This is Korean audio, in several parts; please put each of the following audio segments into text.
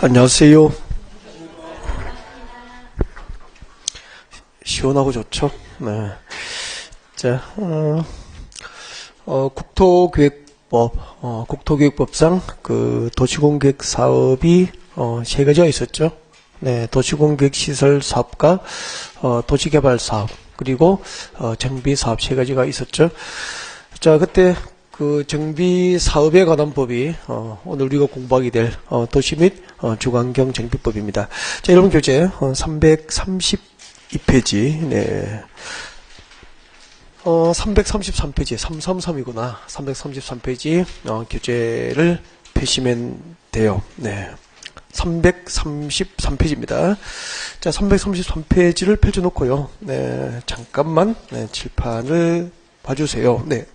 안녕하세요. 시원하고 좋죠? 네. 자, 국토교육법상 그 도시공계획 사업이 세 가지가 있었죠. 네, 도시공계획 시설 사업과 도시개발 사업 그리고 정비 사업 세 가지가 있었죠. 자, 그때 그 정비 사업에 관한 법이 오늘 우리가 공부하게 될 도시 및 주거환경 정비법입니다. 자, 여러분 교재 332페이지. 네. 333페이지, 333이구나. 333페이지 교재를 펴시면 돼요. 네. 333페이지입니다. 자, 333페이지를 펼쳐놓고요. 네, 잠깐만 칠판을 봐주세요. 네.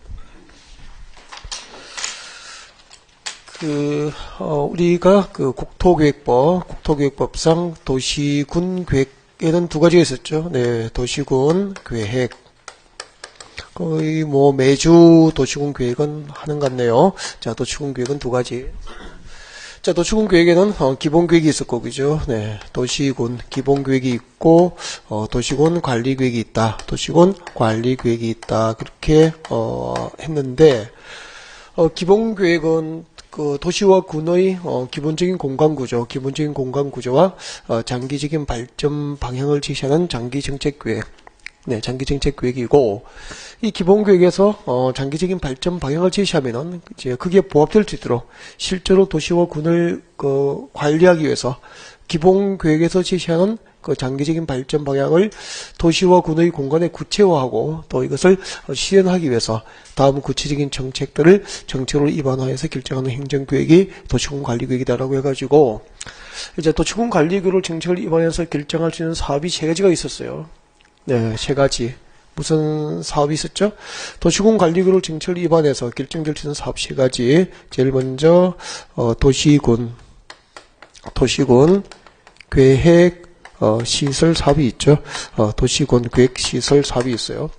우리가 그 국토교육법상 도시군 계획에는 두 가지가 있었죠. 네, 도시군 계획. 거의 뭐 매주 도시군 계획은 하는 것 같네요. 자, 도시군 계획은 두 가지. 자, 도시군 계획에는 기본 계획이 있었고, 그죠? 네, 도시군 기본 계획이 있고, 도시군 관리 계획이 있다. 도시군 관리 계획이 있다. 그렇게 했는데, 기본 계획은 그 도시와 군의 기본적인 공간 구조와 장기적인 발전 방향을 제시하는 장기 정책 계획. 네, 장기 정책 계획이고, 이 기본 계획에서 장기적인 발전 방향을 제시하면은 이제 그게 부합될 수 있도록 실제로 도시와 군을 관리하기 위해서 기본 계획에서 제시하는 그 장기적인 발전 방향을 도시와 군의 공간에 구체화하고 또 이것을 실현하기 위해서 다음 구체적인 정책들을 정책으로 입안화해서 결정하는 행정계획이 도시군 관리계획이다라고 해가지고 이제 도시군 관리계획을 정책을 입안해서 결정할 수 있는 사업이 세 가지가 있었어요. 네, 세 가지. 무슨 사업이 있었죠? 도시군 관리계획을 정책을 입안해서 결정될 수 있는 사업 세 가지. 제일 먼저 도시군 계획 시설 사업이 있죠. 도시군 계획 시설 사업이 있어요.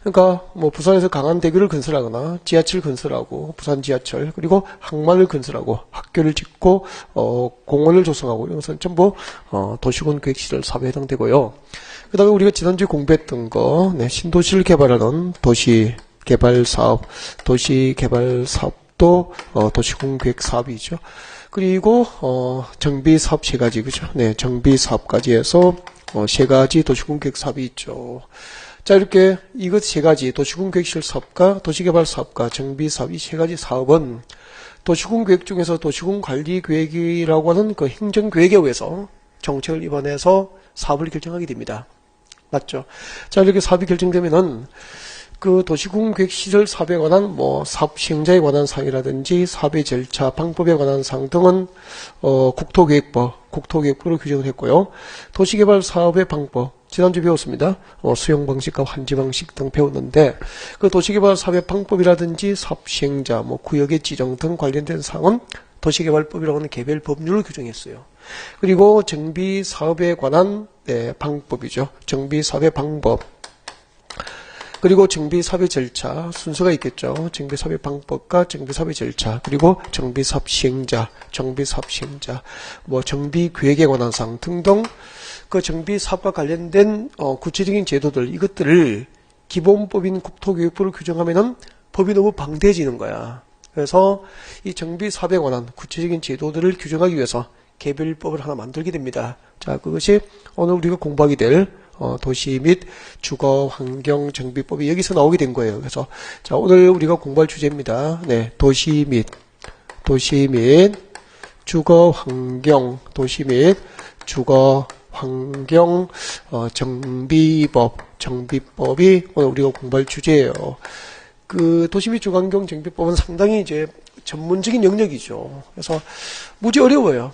그러니까 뭐 부산에서 강안대교를 건설하거나 지하철 건설하고 부산 지하철 그리고 항만을 건설하고 학교를 짓고 공원을 조성하고 이런 것은 전부 도시군 계획 시설 사업에 해당되고요. 그 다음에 우리가 지난주에 공부했던 거 신도시를 개발하는 도시개발 사업도 도시군 계획 사업이죠. 그리고 정비 사업 세 가지, 그죠? 네, 정비 사업까지 해서 세 가지 도시군 계획 사업이 있죠. 자, 이렇게 이것 세 가지 도시군 계획 시설 사업과 도시개발 사업과 정비 사업 이 세 가지 사업은 도시군 계획 중에서 도시군 관리 계획이라고 하는 그 행정 계획에 의해서 정책을 입안해서 사업을 결정하게 됩니다. 맞죠? 자, 이렇게 사업이 결정되면은 그 도시군 계획 시설 사업에 관한 뭐 사업 시행자에 관한 사항이라든지 사업의 절차, 방법에 관한 사항 등은 국토계획법으로 규정을 했고요. 도시개발 사업의 방법 지난주 배웠습니다. 수용 방식과 환지 방식 등 배웠는데 그 도시개발 사업의 방법이라든지 사업 시행자, 뭐 구역의 지정 등 관련된 사항은 도시개발법이라고 하는 개별 법률을 규정했어요. 그리고 정비 사업에 관한 방법이죠. 정비 사업의 방법. 그리고 정비사업의 절차, 순서가 있겠죠. 정비사업의 방법과 정비사업의 절차, 그리고 정비사업 시행자, 뭐 정비계획에 관한 사항 등등 그 정비사업과 관련된 구체적인 제도들, 이것들을 기본법인 국토교육부를 규정하면은 법이 너무 방대해지는 거야. 그래서 이 정비사업에 관한 구체적인 제도들을 규정하기 위해서 개별법을 하나 만들게 됩니다. 자, 그것이 오늘 우리가 공부하게 될 도시 및 주거 환경 정비법이 여기서 나오게 된 거예요. 그래서 자, 오늘 우리가 공부할 주제입니다. 네, 도시 및 주거 환경 정비법이 오늘 우리가 공부할 주제예요. 그 도시 및 주거 환경 정비법은 상당히 이제 전문적인 영역이죠. 그래서 무지 어려워요.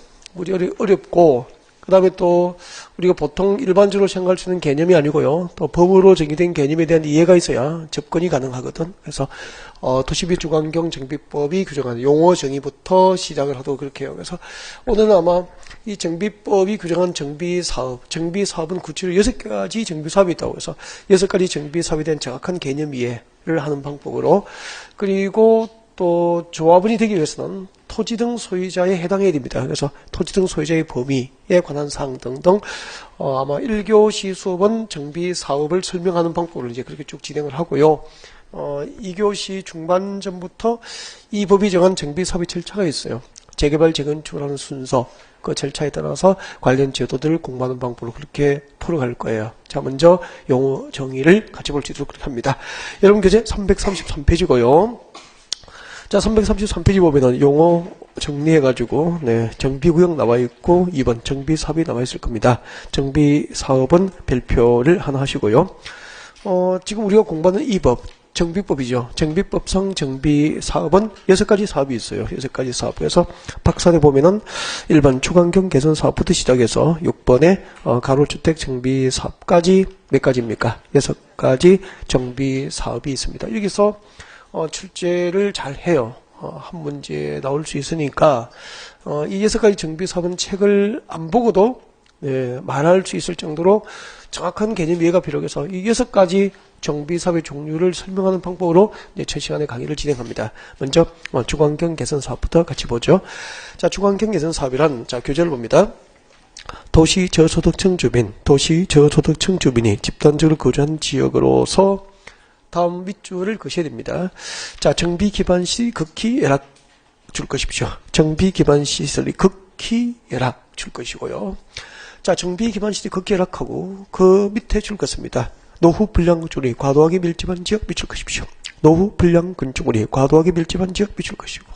어렵고 그 다음에 또 우리가 보통 일반적으로 생각할 수 있는 개념이 아니고요. 또 법으로 정의된 개념에 대한 이해가 있어야 접근이 가능하거든. 그래서 도시 및 주거환경 정비법이 규정하는 용어 정의부터 시작을 하도록 그렇게 해요. 그래서 오늘은 아마 이 정비법이 규정한 정비사업은 구체적으로 6가지 정비사업이 있다고 해서 6가지 정비사업에 대한 정확한 개념 이해를 하는 방법으로 그리고 또 조합원이 되기 위해서는 토지 등 소유자에 해당해야 됩니다. 그래서 토지 등 소유자의 범위에 관한 사항 등등 아마 1교시 수업은 정비 사업을 설명하는 방법을 이제 그렇게 쭉 진행을 하고요. 2교시 중반 전부터 이 법이 정한 정비 사업의 절차가 있어요. 재개발, 재건축을 하는 순서, 그 절차에 따라서 관련 제도들을 공부하는 방법으로 그렇게 풀어갈 거예요. 자, 먼저 용어 정의를 같이 볼 수 있도록 그렇게 합니다. 여러분 교재 333페이지고요. 자, 333페이지 보면은 용어 정리해가지고, 네, 정비구역 나와 있고, 2번 정비사업이 나와 있을 겁니다. 정비사업은 별표를 하나 하시고요. 지금 우리가 공부하는 이 법, 정비법이죠. 정비법상 정비사업은 6가지 사업이 있어요. 6가지 사업. 그래서 박산에 보면은 1번 주관경 개선 사업부터 시작해서 6번에 가로주택 정비사업까지 몇 가지입니까? 6가지 정비사업이 있습니다. 여기서 출제를 잘 해요. 한 문제 나올 수 있으니까 이 6가지 정비사업은 책을 안 보고도 네, 말할 수 있을 정도로 정확한 개념 이해가 필요해서 이 6가지 정비사업의 종류를 설명하는 방법으로 이제 첫 시간에 강의를 진행합니다. 먼저 주관경 개선 사업부터 같이 보죠. 자, 주관경 개선 사업이란 자 교재를 봅니다. 도시 저소득층 주민이 집단적으로 거주한 지역으로서 다음 밑줄을 그셔야 됩니다. 자, 정비 기반 시 극히 열악 줄 것이죠. 정비 기반 시설이 극히 열악 줄 것이고요. 자, 정비 기반 시설이 극히 열악하고 그 밑에 줄 것입니다. 노후 불량 건축물이 과도하게 밀집한 지역 미칠 것이죠. 노후 불량 건축물이 과도하게 밀집한 지역 미칠 것이고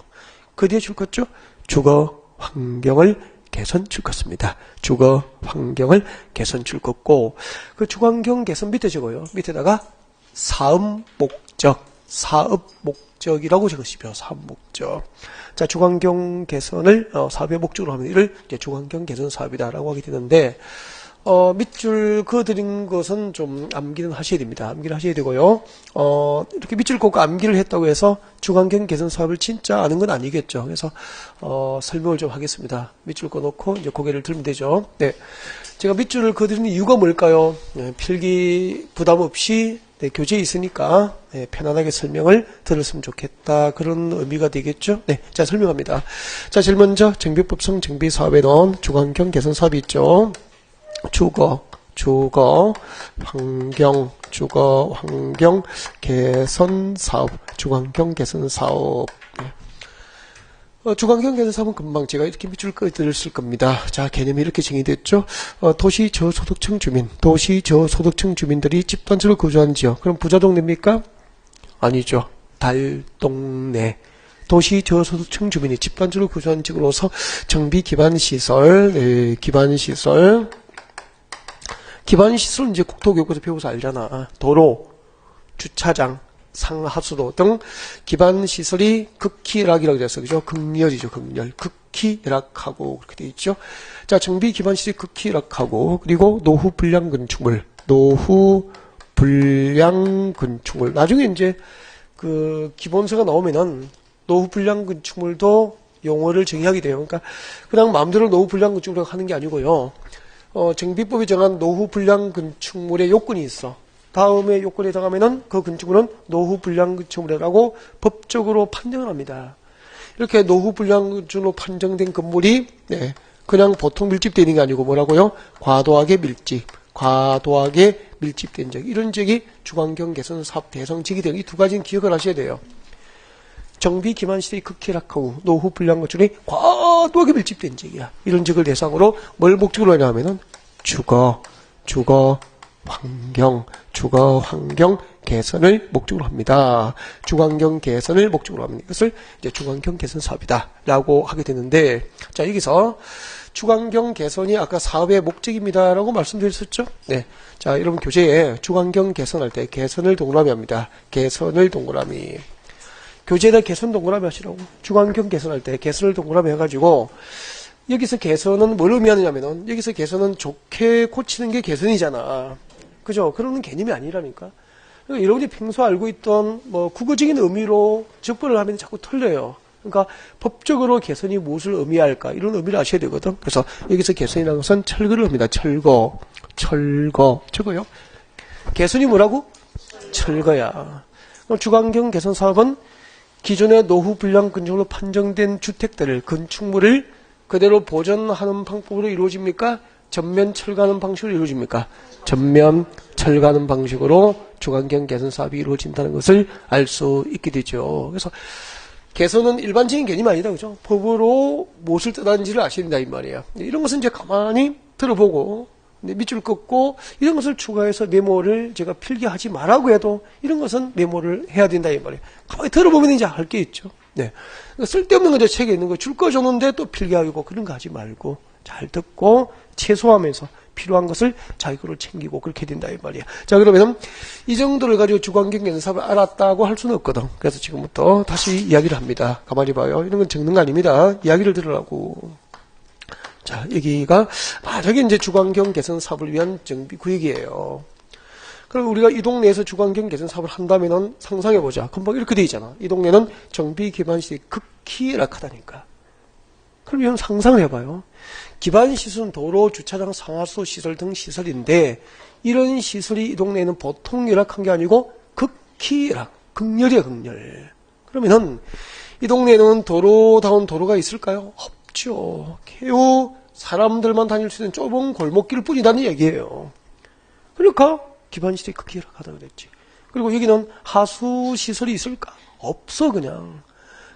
그 뒤에 줄 것죠. 주거 환경을 개선 줄 것입니다. 주거 환경을 개선 줄 것고 그 주거 환경 개선 밑에 적어요. 밑에다가 사업 목적이라고 적으시죠. 사업 목적. 자, 주거환경 개선을 사업의 목적으로 하면 이를 이제 주거환경 개선 사업이다라고 하게 되는데 밑줄 그어드린 것은 좀 암기는 하셔야 됩니다. 암기를 하셔야 되고요. 이렇게 밑줄 긋고 암기를 했다고 해서 주거환경 개선 사업을 진짜 아는 건 아니겠죠. 그래서 설명을 좀 하겠습니다. 밑줄 그어놓고 이제 고개를 들면 되죠. 네, 제가 밑줄을 그어드리는 이유가 뭘까요? 네, 필기 부담 없이 네, 교재에 있으니까 네, 편안하게 설명을 들었으면 좋겠다. 그런 의미가 되겠죠. 네, 자 설명합니다. 자, 제일 먼저 정비법상 정비사업에 넣은 주거환경 개선 사업이 있죠. 주거 환경 개선 사업, 주거환경 개선 사업. 주거환경 개선 사업은 금방 제가 이렇게 밑줄 그어드렸을 겁니다. 자, 개념이 이렇게 정의됐죠. 도시 저소득층 주민들이 집단적으로 거주하는 지역. 그럼 부자 동네입니까? 아니죠. 달동네. 도시 저소득층 주민이 집단적으로 거주하는 지역으로서 정비 기반 시설, 네, 기반시설은 이제 국토교육에서 배워서 알잖아. 도로, 주차장, 상하수도 등 기반시설이 극히 열악이라고 되어 있어요. 그죠? 극렬이죠. 극렬. 극히 열악하고 그렇게 되어 있죠. 자, 정비 기반시설이 극히 열악하고 그리고 노후 불량 건축물. 나중에 이제 그 기본서가 나오면은 노후 불량 건축물도 용어를 정의하게 돼요. 그러니까 그냥 마음대로 노후 불량 건축물이라고 하는 게 아니고요. 정비법이 정한 노후 불량 건축물의 요건이 있어. 다음에 요건에 해당하면은 그 건축물은 노후 불량 건축물이라고 법적으로 판정을 합니다. 이렇게 노후 불량 건축물로 판정된 건물이 네, 그냥 보통 밀집되는 게 아니고 뭐라고요? 과도하게 밀집된 적. 이런 적이 주거환경 개선 사업 대상 지역이 되는 이 두 가지는 기억을 하셔야 돼요. 정비 기반 시설이 극히 열악하고 노후 불량 건축물이 과도하게 밀집된 지역이야. 이런 지역을 대상으로 뭘 목적으로 하냐면은 주거 환경 개선을 목적으로 합니다. 주거환경 개선을 목적으로 합니다. 이것을 이제 주거환경 개선 사업이다라고 하게 되는데, 자, 여기서 주거환경 개선이 아까 사업의 목적입니다라고 말씀드렸었죠? 네. 자, 여러분 교재에 주거환경 개선할 때 개선을 동그라미 합니다. 개선을 동그라미. 교재에다 개선 동그라미 하시라고. 주거환경 개선할 때 개선을 동그라미 해가지고 여기서 개선은 뭘 의미하느냐면은 여기서 개선은 좋게 고치는 게 개선이잖아. 그죠? 그런 개념이 아니라니까. 그러니까 여러분이 평소 알고 있던 뭐 국어적인 의미로 접근을 하면 자꾸 틀려요. 그러니까 법적으로 개선이 무엇을 의미할까 이런 의미를 아셔야 되거든. 그래서 여기서 개선이라는 것은 철거를 합니다. 철거 저거요. 개선이 뭐라고? 철거야. 그럼 주거환경 개선 사업은 기존의 노후 불량 건축으로 판정된 주택들을 건축물을 그대로 보존하는 방법으로 이루어집니까? 전면 철거하는 방식으로 이루어집니까? 전면 철거하는 방식으로 주관경 개선 사업이 이루어진다는 것을 알 수 있게 되죠. 그래서 개선은 일반적인 개념이 아니다, 그죠? 법으로 무엇을 뜻하는지를 아셔야 된다, 이 말이에요. 이런 것은 이제 가만히 들어보고, 밑줄 긋고, 이런 것을 추가해서 메모를 제가 필기하지 말라고 해도, 이런 것은 메모를 해야 된다, 이 말이에요. 가만히 들어보면 이제 할 게 있죠. 네. 그러니까 쓸데없는 거, 책에 있는 거, 줄 거 줬는데 또 필기하고, 그런 거 하지 말고, 잘 듣고, 최소화하면서, 필요한 것을 자기 거로 챙기고 그렇게 된다 이 말이야. 자, 그러면 이 정도를 가지고 주관경 개선 사업을 알았다고 할 수는 없거든. 그래서 지금부터 다시 이야기를 합니다. 가만히 봐요. 이런 건 적는 거 아닙니다. 이야기를 들으라고. 자, 여기가 저게 이제 주관경 개선 사업을 위한 정비 구역이에요. 그럼 우리가 이 동네에서 주관경 개선 사업을 한다면은 상상해 보자. 금방 이렇게 돼 있잖아. 이 동네는 정비 기반 시설이 극히 열악하다니까. 그럼 상상을 해봐요. 기반 시설은 도로, 주차장, 상하수 시설 등 시설인데 이런 시설이 이 동네에는 보통 열악한 게 아니고 극히 열악, 극렬이야 극렬. 그러면은 이 동네에는 도로다운 도로가 있을까요? 없죠. 겨우 사람들만 다닐 수 있는 좁은 골목길 뿐이라는 얘기예요. 그러니까 기반 시설이 극히 열악하다 그랬지. 그리고 여기는 하수 시설이 있을까? 없어.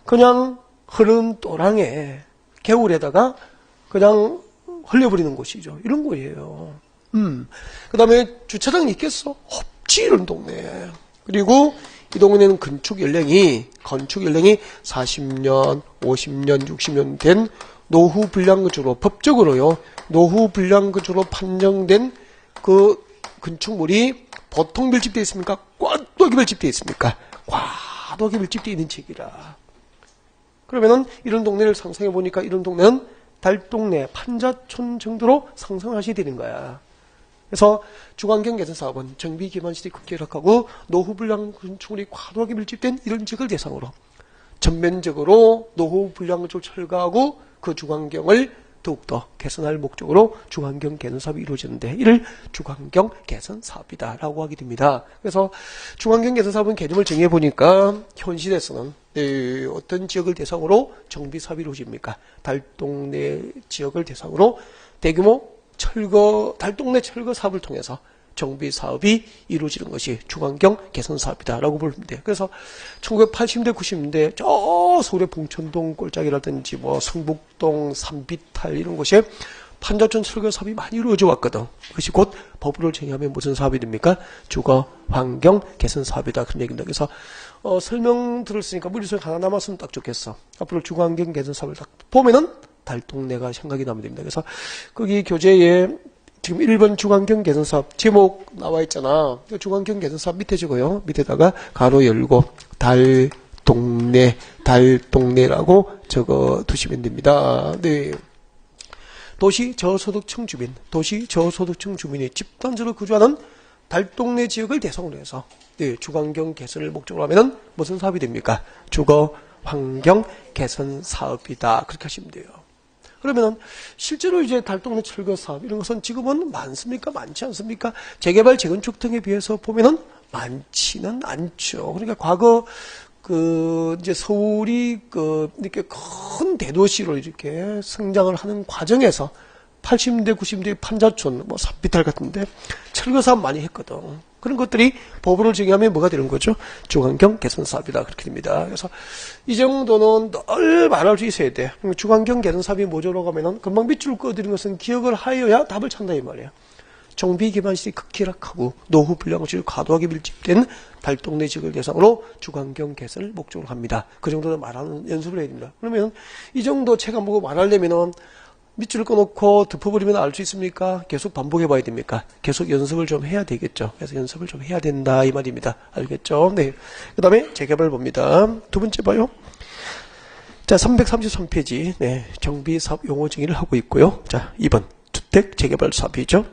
그냥 흐른 또랑에 개울에다가 그냥 흘려버리는 곳이죠. 이런 거예요. 그 다음에 주차장이 있겠어? 없지, 이런 동네. 그리고 이 동네는 건축 연령이 40년, 50년, 60년 된 노후 불량 건축으로, 법적으로요, 노후 불량 건축으로 판정된 그 건축물이 보통 밀집되어 있습니까? 과도하게 밀집되어 있습니까? 과도하게 밀집되어 있는 지역이라. 그러면은 이런 동네를 상상해 보니까 이런 동네는 달동네, 판자촌 정도로 상상하셔야 되는 거야. 그래서 주관경 개선 사업은 정비 기반 시설이 극히 열악하고 노후 불량 건축물이 과도하게 밀집된 이런 지역을 대상으로 전면적으로 노후 불량 건축을 철거하고 그 주관경을 더욱더 개선할 목적으로 주관경 개선 사업이 이루어지는데 이를 주관경 개선 사업이다 라고 하게 됩니다. 그래서 주관경 개선 사업은 개념을 정해 보니까 현실에서는 어떤 지역을 대상으로 정비 사업이 이루어집니까? 달동네 지역을 대상으로 대규모 달동네 철거 사업을 통해서 정비 사업이 이루어지는 것이 주관경 개선 사업이다 라고 보면 돼요. 그래서 1980년대 90년대 저 서울의 봉천동 꼴짝이라든지 성북동 삼비탈 이런 곳에 판자촌 철거 사업이 많이 이루어져 왔거든. 그것이 곧 법으로 정의하면 무슨 사업이 됩니까? 주거 환경 개선 사업이다 그런 얘기입니다. 그래서 설명 들었으니까 머릿속에 하나 남았으면 딱 좋겠어. 앞으로 주거 환경 개선 사업을 딱 보면은 달동네가 생각이 나면 됩니다. 그래서 거기 교재에 지금 1번 주관경 개선사업 제목 나와 있잖아. 주관경 개선사업 밑에 적어요. 밑에다가 가로 열고 달동네라고 적어 두시면 됩니다. 네. 도시 저소득층 주민이 집단적으로 거주하는 달동네 지역을 대상으로 해서 주관경 개선을 목적으로 하면은 무슨 사업이 됩니까? 주거 환경 개선 사업이다. 그렇게 하시면 돼요. 그러면은 실제로 이제 달동네 철거 사업 이런 것은 지금은 많습니까? 많지 않습니까? 재개발 재건축 등에 비해서 보면은 많지는 않죠. 그러니까 과거 이제 서울이 이렇게 큰 대도시로 이렇게 성장을 하는 과정에서 80년대 90년대 판자촌 삼비탈 같은데 철거 사업 많이 했거든. 그런 것들이 법으로 정의하면 뭐가 되는 거죠? 주관경 개선 사업이다. 그렇게 됩니다. 그래서 이 정도는 늘 말할 수 있어야 돼. 주관경 개선 사업이 뭐죠라고 하면은 금방 밑줄 꺼드리는 것은 기억을 하여야 답을 찾는다 이 말이야. 정비 기반 시설이 극히 열악하고 노후 불량 건축이 과도하게 밀집된 달동네 지역을 대상으로 주관경 개선을 목적으로 합니다. 그 정도는 말하는 연습을 해야 됩니다. 그러면 이 정도 책 안 보고 말하려면은 밑줄을 꺼놓고 덮어버리면 알 수 있습니까? 계속 반복해 봐야 됩니까? 계속 연습을 좀 해야 되겠죠. 그래서 연습을 좀 해야 된다 이 말입니다. 알겠죠? 네. 그 다음에 재개발 봅니다. 두 번째 봐요. 자, 333페이지 네, 정비사업 용어 정의를 하고 있고요. 자, 2번 주택 재개발 사업이죠.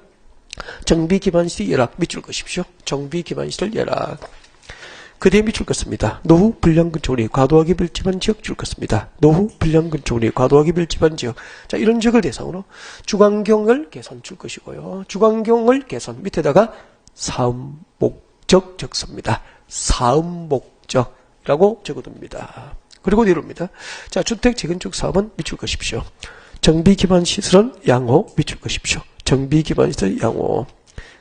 정비 기반 시설 열악 밑줄 그십시오. 정비 기반 시설 열악. 그 뒤에 밑줄 긋습니다. 노후 불량 건축물이 과도하게 밀집한 지역 줄 긋습니다. 노후 불량 건축물이 과도하게 밀집한 지역. 자, 이런 지역을 대상으로 주관경을 개선 줄 것이고요. 주관경을 개선 밑에다가 사업 목적 적습니다. 사업 목적. 라고 적어둡니다. 그리고 이럽니다. 자, 주택 재건축 사업은 밑줄 것입시오. 정비 기반 시설은 양호 밑줄 것입시오. 정비 기반 시설 양호.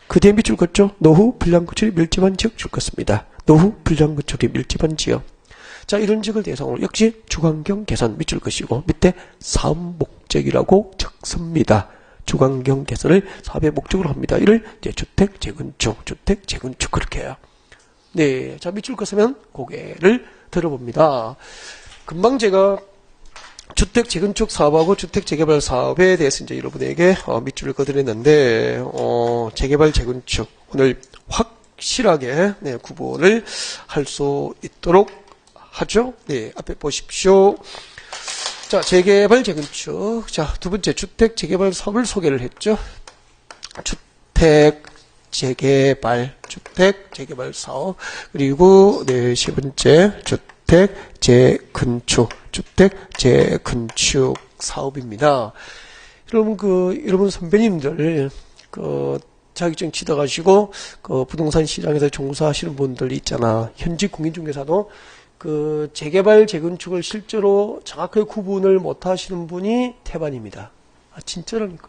그 뒤에 밑줄 긋죠. 노후 불량 건축이 밀집한 지역 줄 것입니다. 노후 불량 건축이 밀집한 지역. 자, 이런 지역을 대상으로 역시 주관경 개선 밑줄 것이고 밑에 사업 목적이라고 적습니다. 주관경 개선을 사업의 목적으로 합니다. 이를 이제 주택 재건축 그렇게 해요. 네, 자 밑줄 긋으면 고개를 들어봅니다. 금방 제가 주택 재건축 사업하고 주택 재개발 사업에 대해서 이제 여러분에게 밑줄을 그어드렸는데 재개발 재건축 오늘 확실하게 네, 구분을 할 수 있도록 하죠. 네, 앞에 보십시오. 자, 재개발 재건축. 자, 두 번째 주택 재개발 사업을 소개를 했죠. 주택 재개발 사업. 그리고 네, 세 번째 주택 재건축 사업입니다. 여러분 선배님들 자격증 치다 가시고 부동산 시장에서 종사하시는 분들 있잖아. 현직 공인중개사도 재개발 재건축을 실제로 정확하게 구분을 못 하시는 분이 태반입니다. 아, 진짜라니까.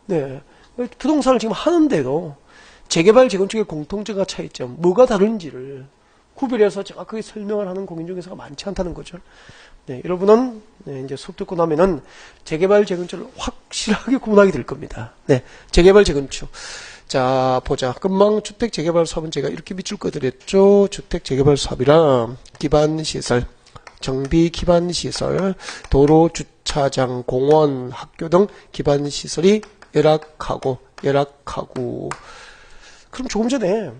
네. 부동산을 지금 하는데도 재개발 재건축의 공통점과 차이점, 뭐가 다른지를 구별해서 정확하게 설명을 하는 공인중개사가 많지 않다는 거죠. 네, 여러분은 네, 이제 수업 듣고 나면은 재개발 재건축을 확실하게 구분하게 될 겁니다. 네, 재개발 재건축. 자, 보자. 금방 주택 재개발 사업은 제가 이렇게 밑줄 꺼드렸죠. 주택 재개발 사업이라 기반 시설, 정비 기반 시설, 도로, 주차장, 공원, 학교 등 기반 시설이 열악하고. 그럼 조금 전에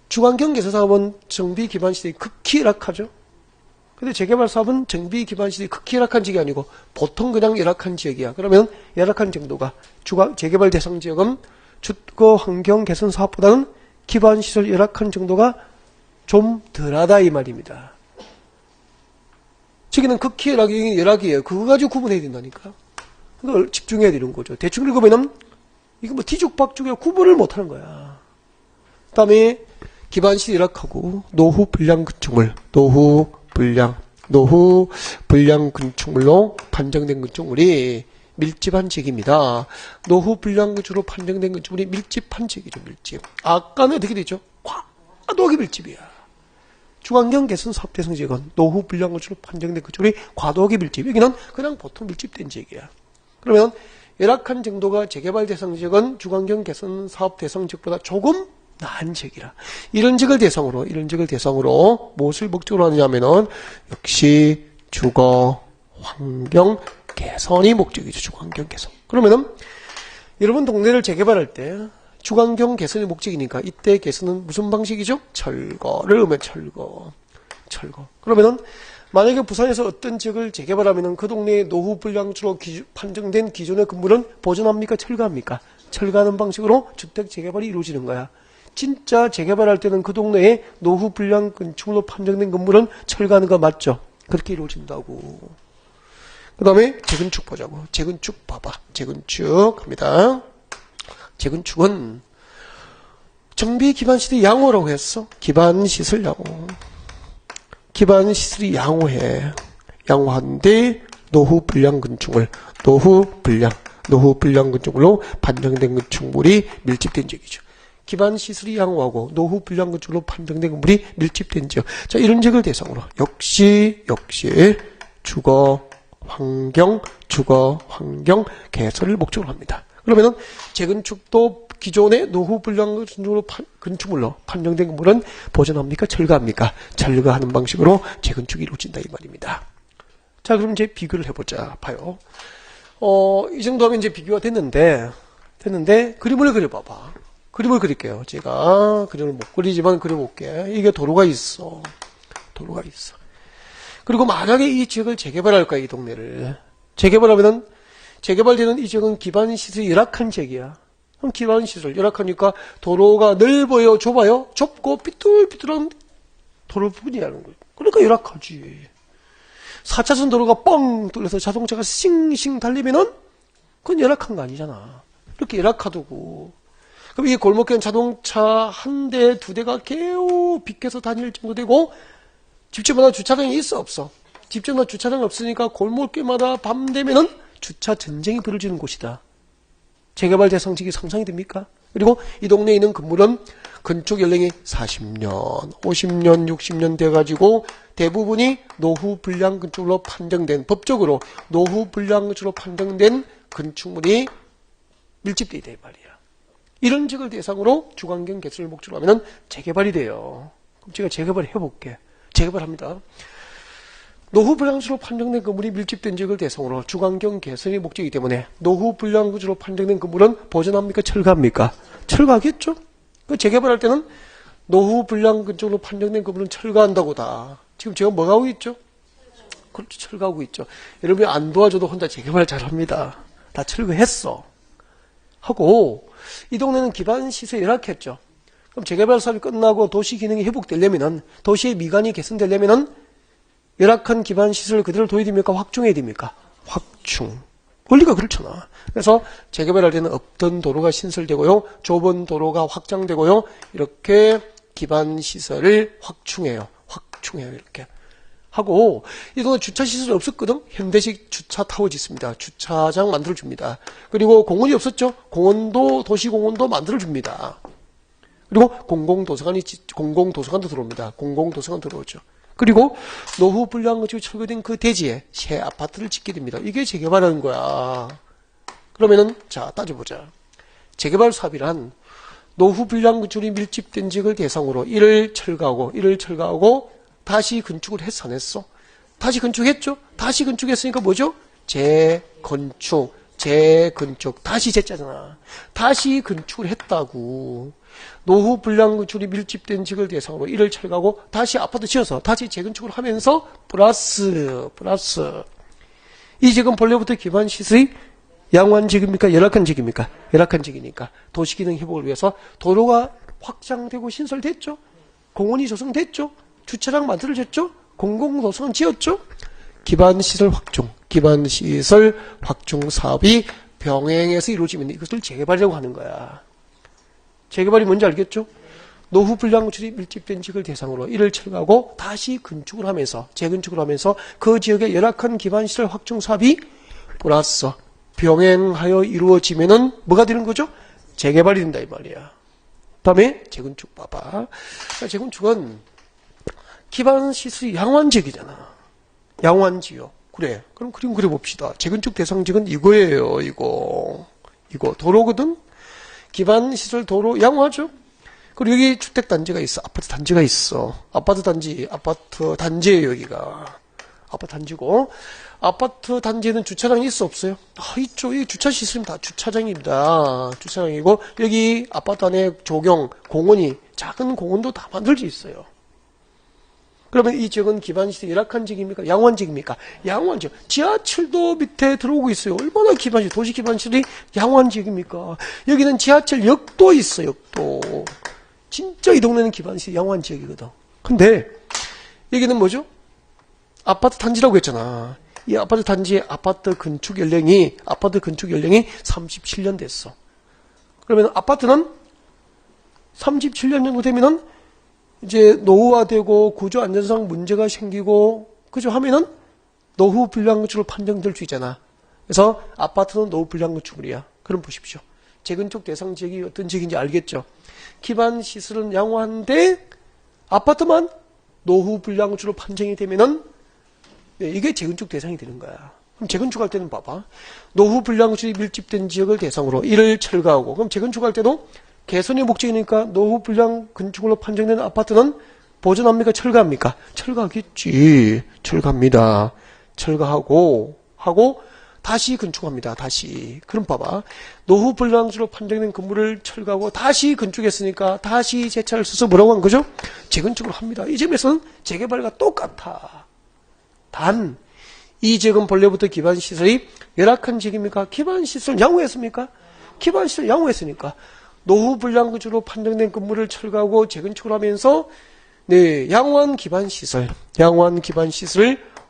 주관경 개선 사업은 정비 기반 시설이 극히 열악하죠. 근데 재개발 사업은 정비 기반 시설이 극히 열악한 지역이 아니고 보통 그냥 열악한 지역이야. 그러면 열악한 정도가 재개발 대상 지역은 주거 환경 개선 사업보다는 기반 시설 열악한 정도가 좀 덜하다 이 말입니다. 저기는 극히 열악이에요. 그거 가지고 구분해야 된다니까. 그걸 집중해야 되는 거죠. 대충 읽으면은 이거 뭐 뒤죽박죽이야 구분을 못하는 거야. 그다음에 기반 시설 열악하고 노후 불량 건축물로 판정된 건축물이 밀집한 지역입니다. 노후 불량 건축으로 판정된 건축물이 밀집한 지역이죠. 밀집. 아까는 어떻게 되죠? 과도하게 밀집이야. 주관경 개선 사업 대상 지역은 노후 불량 건축으로 판정된 건축물이 과도하게 밀집. 여기는 그냥 보통 밀집된 지역이야. 그러면 열악한 정도가 재개발 대상 지역은 주관경 개선 사업 대상 지역보다 조금 나은 지역이라. 이런 지역을 대상으로 무엇을 목적으로 하느냐면은 역시 주거 환경 개선이 목적이죠. 주거환경 개선. 그러면은 여러분 동네를 재개발할 때 주거환경 개선이 목적이니까 이때 개선은 무슨 방식이죠? 철거를 하면 철거. 그러면은 만약에 부산에서 어떤 지역을 재개발하면은 그 동네의 노후 불량주로 판정된 기존의 건물은 보존합니까? 철거합니까? 철거하는 방식으로 주택 재개발이 이루어지는 거야. 진짜 재개발할 때는 그 동네에 노후 불량 건축물로 판정된 건물은 철거하는 거 맞죠? 그렇게 이루어진다고. 그 다음에 재건축 보자고. 재건축 봐봐. 재건축 합니다. 재건축은 정비 기반 시설이 양호라고 했어. 기반 시설 양호. 기반 시설이 양호해. 양호한데 노후 불량 건축물, 노후 불량 건축물로 판정된 건축물이 밀집된 지역이죠. 기반 시설이 양호하고 노후 불량 건축물로 판정된 건물이 밀집된 지역. 자, 이런 지역을 대상으로 역시 주거 환경 개선을 목적으로 합니다. 그러면은 재건축도 기존의 노후 불량 건축물로 판정된 건물은 보존합니까? 철거합니까? 철거하는 방식으로 재건축이 이루어진다 이 말입니다. 자, 그럼 이제 비교를 해보자. 봐요. 이 정도 하면 이제 비교가 됐는데 그림을 그려봐봐. 그림을 그릴게요. 제가 그림을 못 그리지만 그려볼게. 이게 도로가 있어. 그리고 만약에 이 지역을 재개발할 거야, 이 동네를. 재개발하면은, 재개발되는 이 지역은 기반 시설이 열악한 지역이야. 그럼 기반 시설, 열악하니까 도로가 넓어요, 좁아요? 좁고 삐뚤삐뚤한 도로 부분이라는 거예요. 그러니까 열악하지. 4차선 도로가 뻥 뚫려서 자동차가 싱싱 달리면은, 그건 열악한 거 아니잖아. 이렇게 열악하다고. 그럼 이 골목길은 자동차 한 대, 두 대가 개우 비켜서 다닐 정도 되고, 집집마다 주차장이 있어 없어? 집집마다 주차장 없으니까 골목길마다 밤 되면은 주차 전쟁이 벌어지는 곳이다. 재개발 대상 지역이 상상이 됩니까? 그리고 이 동네에 있는 건물은 건축 연령이 40년, 50년, 60년 돼가지고 대부분이 노후 불량 건축으로 판정된, 법적으로 노후 불량 건축으로 판정된 건축물이 밀집되어 있다 이 말이야. 이런 지역을 대상으로 주관경 개선을 목적으로 하면 재개발이 돼요. 그럼 제가 재개발 해볼게. 재개발합니다. 노후 불량지로 판정된 건물이 밀집된 지역을 대상으로 주관경 개선이 목적이기 때문에 노후 불량지로 판정된 건물은 보존합니까? 철거합니까? 철거하겠죠? 그 재개발할 때는 노후 불량 건축으로 판정된 건물은 철거한다고다. 지금 제가 뭐 하고 있죠? 그렇죠. 철거하고 있죠. 여러분이 안 도와줘도 혼자 재개발 잘합니다. 다 철거했어. 하고 이 동네는 기반 시설이 열악했죠. 그럼 재개발 사업이 끝나고 도시 기능이 회복되려면은, 도시의 미관이 개선되려면은 열악한 기반 시설을 그대로 둬야 됩니까? 확충해야 됩니까? 확충. 원리가 그렇잖아. 그래서 재개발할 때는 없던 도로가 신설되고요, 좁은 도로가 확장되고요, 이렇게 기반 시설을 확충해요. 확충해요. 이렇게 하고, 이 동네 주차 시설이 없었거든. 현대식 주차 타워 짓습니다. 주차장 만들어 줍니다. 그리고 공원이 없었죠. 공원도, 도시공원도 만들어 줍니다. 그리고 공공도서관도 들어옵니다. 공공도서관 들어오죠. 그리고 노후 불량 건축이 철거된 그 대지에 새 아파트를 짓게 됩니다. 이게 재개발하는 거야. 그러면은 자 따져보자. 재개발 사업이란 노후 불량 건축이 밀집된 지역을 대상으로 이를 철거하고 다시 건축을 했어 안 했어? 다시 건축했죠. 다시 건축했으니까 뭐죠? 재건축 다시 재짜잖아. 다시 건축을 했다고. 노후 불량 건축이 밀집된 지역을 대상으로 이를 철거하고 다시 아파트 지어서 다시 재건축을 하면서 플러스 이 지역은 본래부터 기반 시설이 양호한 지역입니까? 열악한 지역입니까? 열악한 지역이니까 도시기능 회복을 위해서 도로가 확장되고 신설됐죠. 공원이 조성됐죠. 주차장 만들어졌죠. 공공도서관 지었죠. 기반시설 확충 사업이 병행해서 이루어지면 이것을 재개발이라고 하는 거야. 재개발이 뭔지 알겠죠? 노후 불량 건축이 밀집된 지역을 대상으로 이를 철거하고 다시 건축을 하면서 재건축을 하면서 그 지역의 열악한 기반시설 확충 사업이 플러스 병행하여 이루어지면은 뭐가 되는 거죠? 재개발이 된다 이 말이야. 다음에 재건축 봐봐. 재건축은 기반시설이 양호한 지역이잖아. 양호한 지역. 그래. 그럼 그림 그려봅시다. 재건축 대상 지역은 이거예요. 이거 도로거든. 기반시설 도로 양호하죠. 그리고 여기 주택단지가 있어. 아파트 단지가 있어. 아파트 단지예요. 여기가 아파트 단지고, 아파트 단지에는 주차장이 있어 없어요? 있죠. 이 주차시설은 다 주차장입니다. 주차장이고, 여기 아파트 안에 조경 공원이, 작은 공원도 다 만들어져 있어요. 그러면 이 지역은 기반시설이 열악한 지역입니까? 양호한 지역입니까? 양호한 지역. 지하철도 밑에 들어오고 있어요. 얼마나 기반시설, 도시 기반시설이 양호한 지역입니까? 여기는 지하철역도 있어요. 역도. 진짜 이 동네는 기반시설이 양호한 지역이거든. 근데 여기는 뭐죠? 아파트 단지라고 했잖아. 이 아파트 단지의 아파트 건축 연령이 37년 됐어. 그러면 아파트는 37년 정도 되면은 이제 노후화되고 구조 안전상 문제가 생기고 그죠 하면은 노후 불량 건축으로 판정될 수 있잖아. 그래서 아파트는 노후 불량 건축물이야. 그럼 보십시오. 재건축 대상 지역이 어떤 지역인지 알겠죠? 기반 시설은 양호한데 아파트만 노후 불량 건축으로 판정이 되면은 이게 재건축 대상이 되는 거야. 그럼 재건축할 때는 봐봐. 노후 불량 건축이 밀집된 지역을 대상으로 이를 철거하고, 그럼 재건축할 때도 개선의 목적이니까 노후 불량 건축으로 판정된 아파트는 보존합니까? 철거합니까? 철거하겠지. 철거합니다. 철거하고 다시 건축합니다. 다시. 그럼 봐봐. 노후 불량지로 판정된 건물을 철거하고 다시 건축했으니까 다시 재차를 써서 뭐라고 한 거죠? 재건축을 합니다. 이 점에서는 재개발과 똑같아. 단, 이 지역은 본래부터 기반시설이 열악한 지역입니까? 기반시설 양호했습니까? 기반시설 양호했으니까 노후 불량 건축으로 판정된 건물을 철거하고 재건축을 하면서 양호한 기반시설을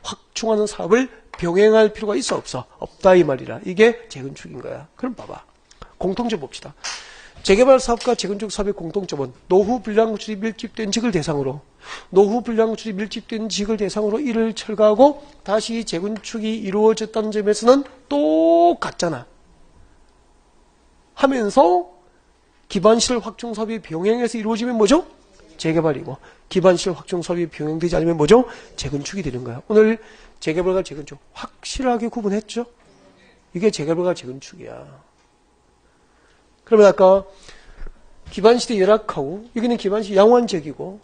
확충하는 사업을 병행할 필요가 있어 없어? 없다 이 말이라. 이게 재건축인 거야. 그럼 봐봐. 공통점 봅시다. 재개발 사업과 재건축 사업의 공통점은 노후 불량출이 밀집된 지역을 대상으로 이를 철거하고 다시 재건축이 이루어졌다는 점에서는 똑같잖아. 하면서 기반시설 확충 사업이 병행해서 이루어지면 뭐죠? 재개발이고, 기반시설 확충 사업이 병행되지 않으면 뭐죠? 재건축이 되는 거야. 오늘 재개발과 재건축 확실하게 구분했죠? 이게 재개발과 재건축이야. 그러면 아까 기반시대 열악하고 여기는 기반시 양호한 지역이고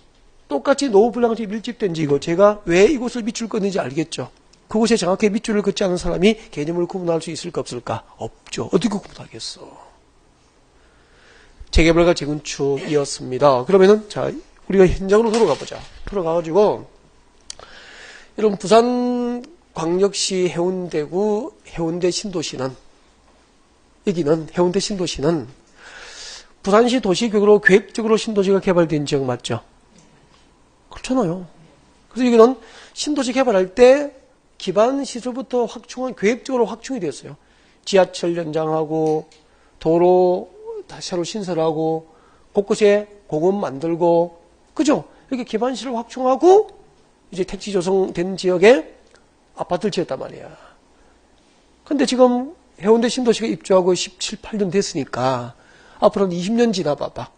똑같이 노후 불량지역이 밀집된 지역이고 제가 왜 이곳을 밑줄 긋는지 알겠죠? 그곳에 정확하게 밑줄을 긋지 않은 사람이 개념을 구분할 수 있을까 없을까? 없죠. 어떻게 구분하겠어? 재개발과 재건축이었습니다. 그러면은 자 우리가 현장으로 돌아가보자. 돌아가가지고 여러분 부산광역시 해운대구 해운대 신도시는 여기는 해운대 신도시는 부산시 도시계획으로 계획적으로 신도시가 개발된 지역 맞죠? 그렇잖아요. 그래서 여기는 신도시 개발할 때 기반 시설부터 확충한 계획적으로 확충이 됐어요. 지하철 연장하고 도로 다시 새로 신설하고 곳곳에 공원 만들고 그죠? 이렇게 기반 시설 확충하고 이제 택지 조성된 지역에 아파트를 지었단 말이야. 근데 지금 해운대 신도시가 입주하고 17, 18년 됐으니까 앞으로 한 20년 지나봐봐.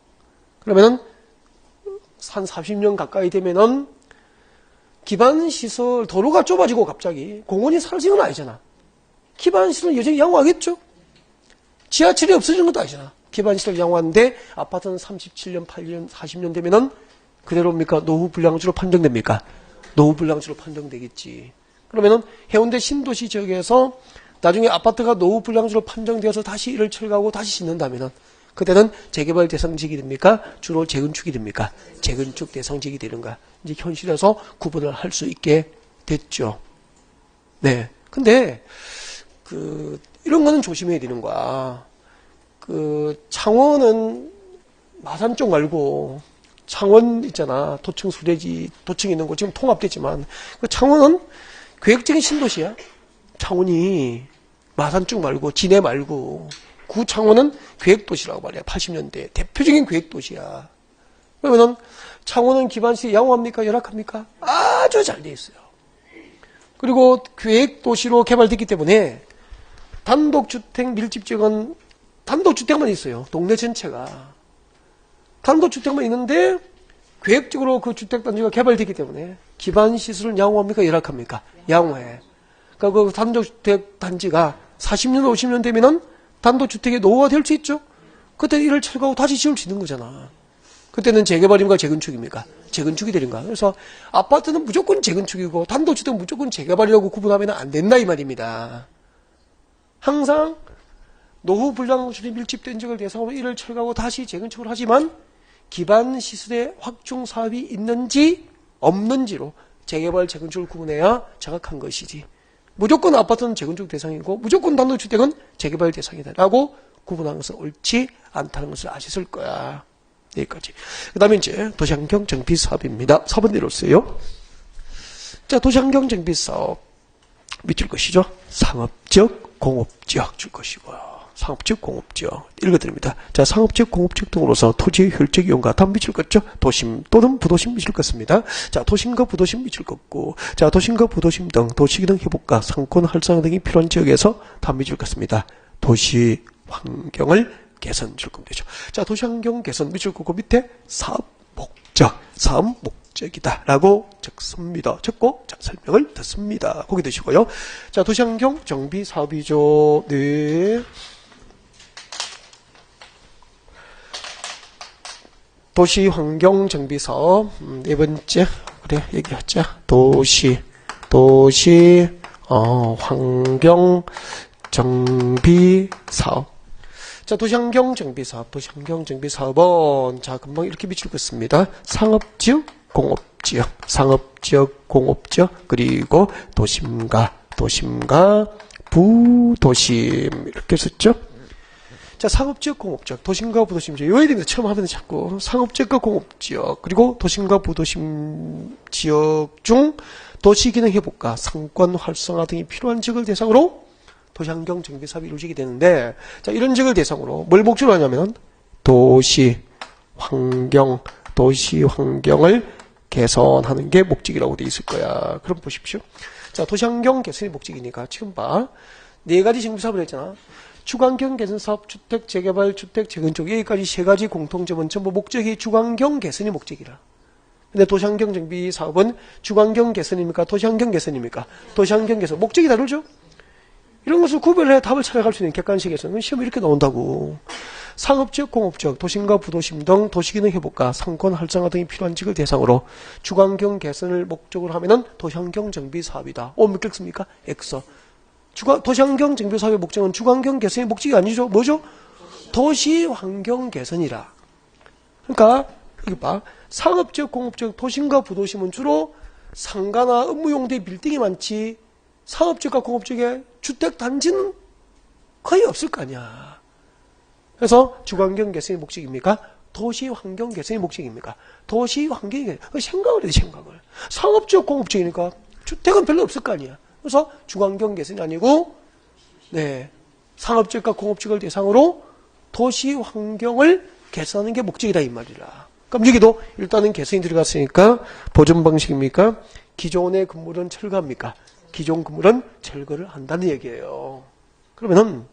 그러면은 한 40년 가까이 되면은 기반시설 도로가 좁아지고 갑자기 공원이 사라진 건 아니잖아. 기반시설은 여전히 양호하겠죠? 지하철이 없어지는 것도 아니잖아. 기반시설 양호한데 아파트는 37년, 8년, 40년 되면은 그대로입니까? 노후불량지로 판정됩니까? 노후불량지로 판정되겠지. 그러면은 해운대 신도시 지역에서 나중에 아파트가 노후불량지로 판정되어서 다시 이를 철거하고 다시 짓는다면은 그때는 재개발 대상지역이 됩니까? 주로 재건축이 됩니까? 재건축 대상지역이 되는가? 이제 현실에서 구분을 할 수 있게 됐죠. 네. 근데 이런 거는 조심해야 되는 거야. 창원은 마산 쪽 말고 창원 있잖아. 도청 수레지 도청 있는 거 지금 통합됐지만 창원은 계획적인 신도시야. 창원이 마산 쪽 말고 진해 말고 구 창원은 계획도시라고 말이야. 80년대 대표적인 계획도시야. 그러면은 창원은 기반시 양호합니까? 열악합니까? 아주 잘 돼 있어요. 그리고 계획도시로 개발됐기 때문에 단독주택 밀집지역은 단독주택만 있어요. 동네 전체가 단독주택만 있는데 계획적으로 그 주택단지가 개발됐기 때문에 기반시설은 양호합니까? 열악합니까? 양호해. 그러니까 그 단독주택 단지가 40년, 50년 되면은 단독주택의 노후가 될 수 있죠? 그때 이를 철거하고 다시 지을 수 있는 거잖아. 그때는 재개발입니까? 재건축입니까? 재건축이 되는가? 그래서 아파트는 무조건 재건축이고 단독주택은 무조건 재개발이라고 구분하면 안 된다 이 말입니다. 항상 노후 불량수준이 밀집된 지역을 대상으로 이를 철거하고 다시 재건축을 하지만 기반 시설의 확충 사업이 있는지 없는지로 재개발, 재건축을 구분해야 정확한 것이지. 무조건 아파트는 재건축 대상이고 무조건 단독주택은 재개발 대상이다라고 구분하는 것은 옳지 않다는 것을 아셨을 거야. 여기까지. 그 다음에 이제 도시환경 정비 사업입니다. 4번 내려오세요. 자, 도시환경 정비 사업 밑줄 것이죠. 상업지역, 공업지역 줄 것이고요. 상업지역, 공업지역 읽어드립니다. 자, 상업지역, 공업지역 등으로서 토지의 효율적 이용과 다음 밑줄 긋죠. 도심 또는 부도심 밑줄 긋습니다. 자, 도심과 부도심 밑줄 긋고, 자, 도심과 부도심 등 도시기능 회복과 상권 활성화 등이 필요한 지역에서 다음 밑줄 긋습니다. 도시 환경을 개선 줄 거면 되죠. 자, 도시 환경 개선 밑줄 긋고 밑에 사업 목적이다 라고 적습니다. 적고 자, 설명을 듣습니다. 거기 드시고요. 자, 도시 환경 정비 사업이죠. 네. 도시 환경 정비 사업 네 번째 그래 얘기하자. 도시 환경 정비 사업. 자, 도시환경 정비 사업, 도시환경 정비 사업은 자 금방 이렇게 밑줄 긋습니다. 상업지역, 공업지역, 상업지역, 공업지역 그리고 도심가 부도심 이렇게 썼죠. 자, 상업지역, 공업지역, 도심과 부도심 지역 외워야 됩니다. 처음 하면 자꾸 상업지역과 공업지역 그리고 도심과 부도심 지역 중 도시기능 회복과 상권 활성화 등이 필요한 지역을 대상으로 도시환경 정비 사업이 이루어지게 되는데, 자, 이런 지역을 대상으로 뭘 목적으로 하냐면 도시 환경을 개선하는 게 목적이라고 돼 있을 거야. 그럼 보십시오. 자, 도시환경 개선이 목적이니까 지금 봐. 네 가지 정비사업을 했잖아. 주거환경 개선 사업, 주택 재개발, 주택 재건축, 여기까지 세 가지 공통점은 전부 목적이 주거환경 개선이 목적이라. 근데 도시환경 정비 사업은 주거환경 개선입니까? 도시환경 개선입니까? 도시환경 개선. 목적이 다르죠? 이런 것을 구별해 답을 찾아갈 수 있는 객관식에서는 시험이 이렇게 나온다고. 상업지역, 공업지역, 도심과 부도심 등 도시기능 회복과 상권 활성화 등이 필요한 지역을 대상으로 주거환경 개선을 목적으로 하면은 도시환경 정비 사업이다. 몇 개 씁니까? X. 도시환경 정비 사업의 목적은 주거환경 개선의 목적이 아니죠. 뭐죠? 도시환경 개선이라. 그러니까 이거 봐. 상업지역, 공업지역, 도심과 부도심은 주로 상가나 업무용도의 빌딩이 많지. 상업지역과 공업지역에 주택단지는 거의 없을 거 아니야. 그래서 주거환경 개선의 목적입니까? 도시환경 개선의 목적입니까? 도시환경이 생각을 해야 돼. 생각을. 상업지역, 공업지역이니까 주택은 별로 없을 거 아니야. 그래서 주거환경 개선이 아니고 상업지역과 공업지역을 대상으로 도시환경을 개선하는 게 목적이다 이 말이라. 그럼 여기도 일단은 개선이 들어갔으니까 보존 방식입니까? 기존의 건물은 철거합니까? 기존 건물은 철거를 한다는 얘기예요. 그러면은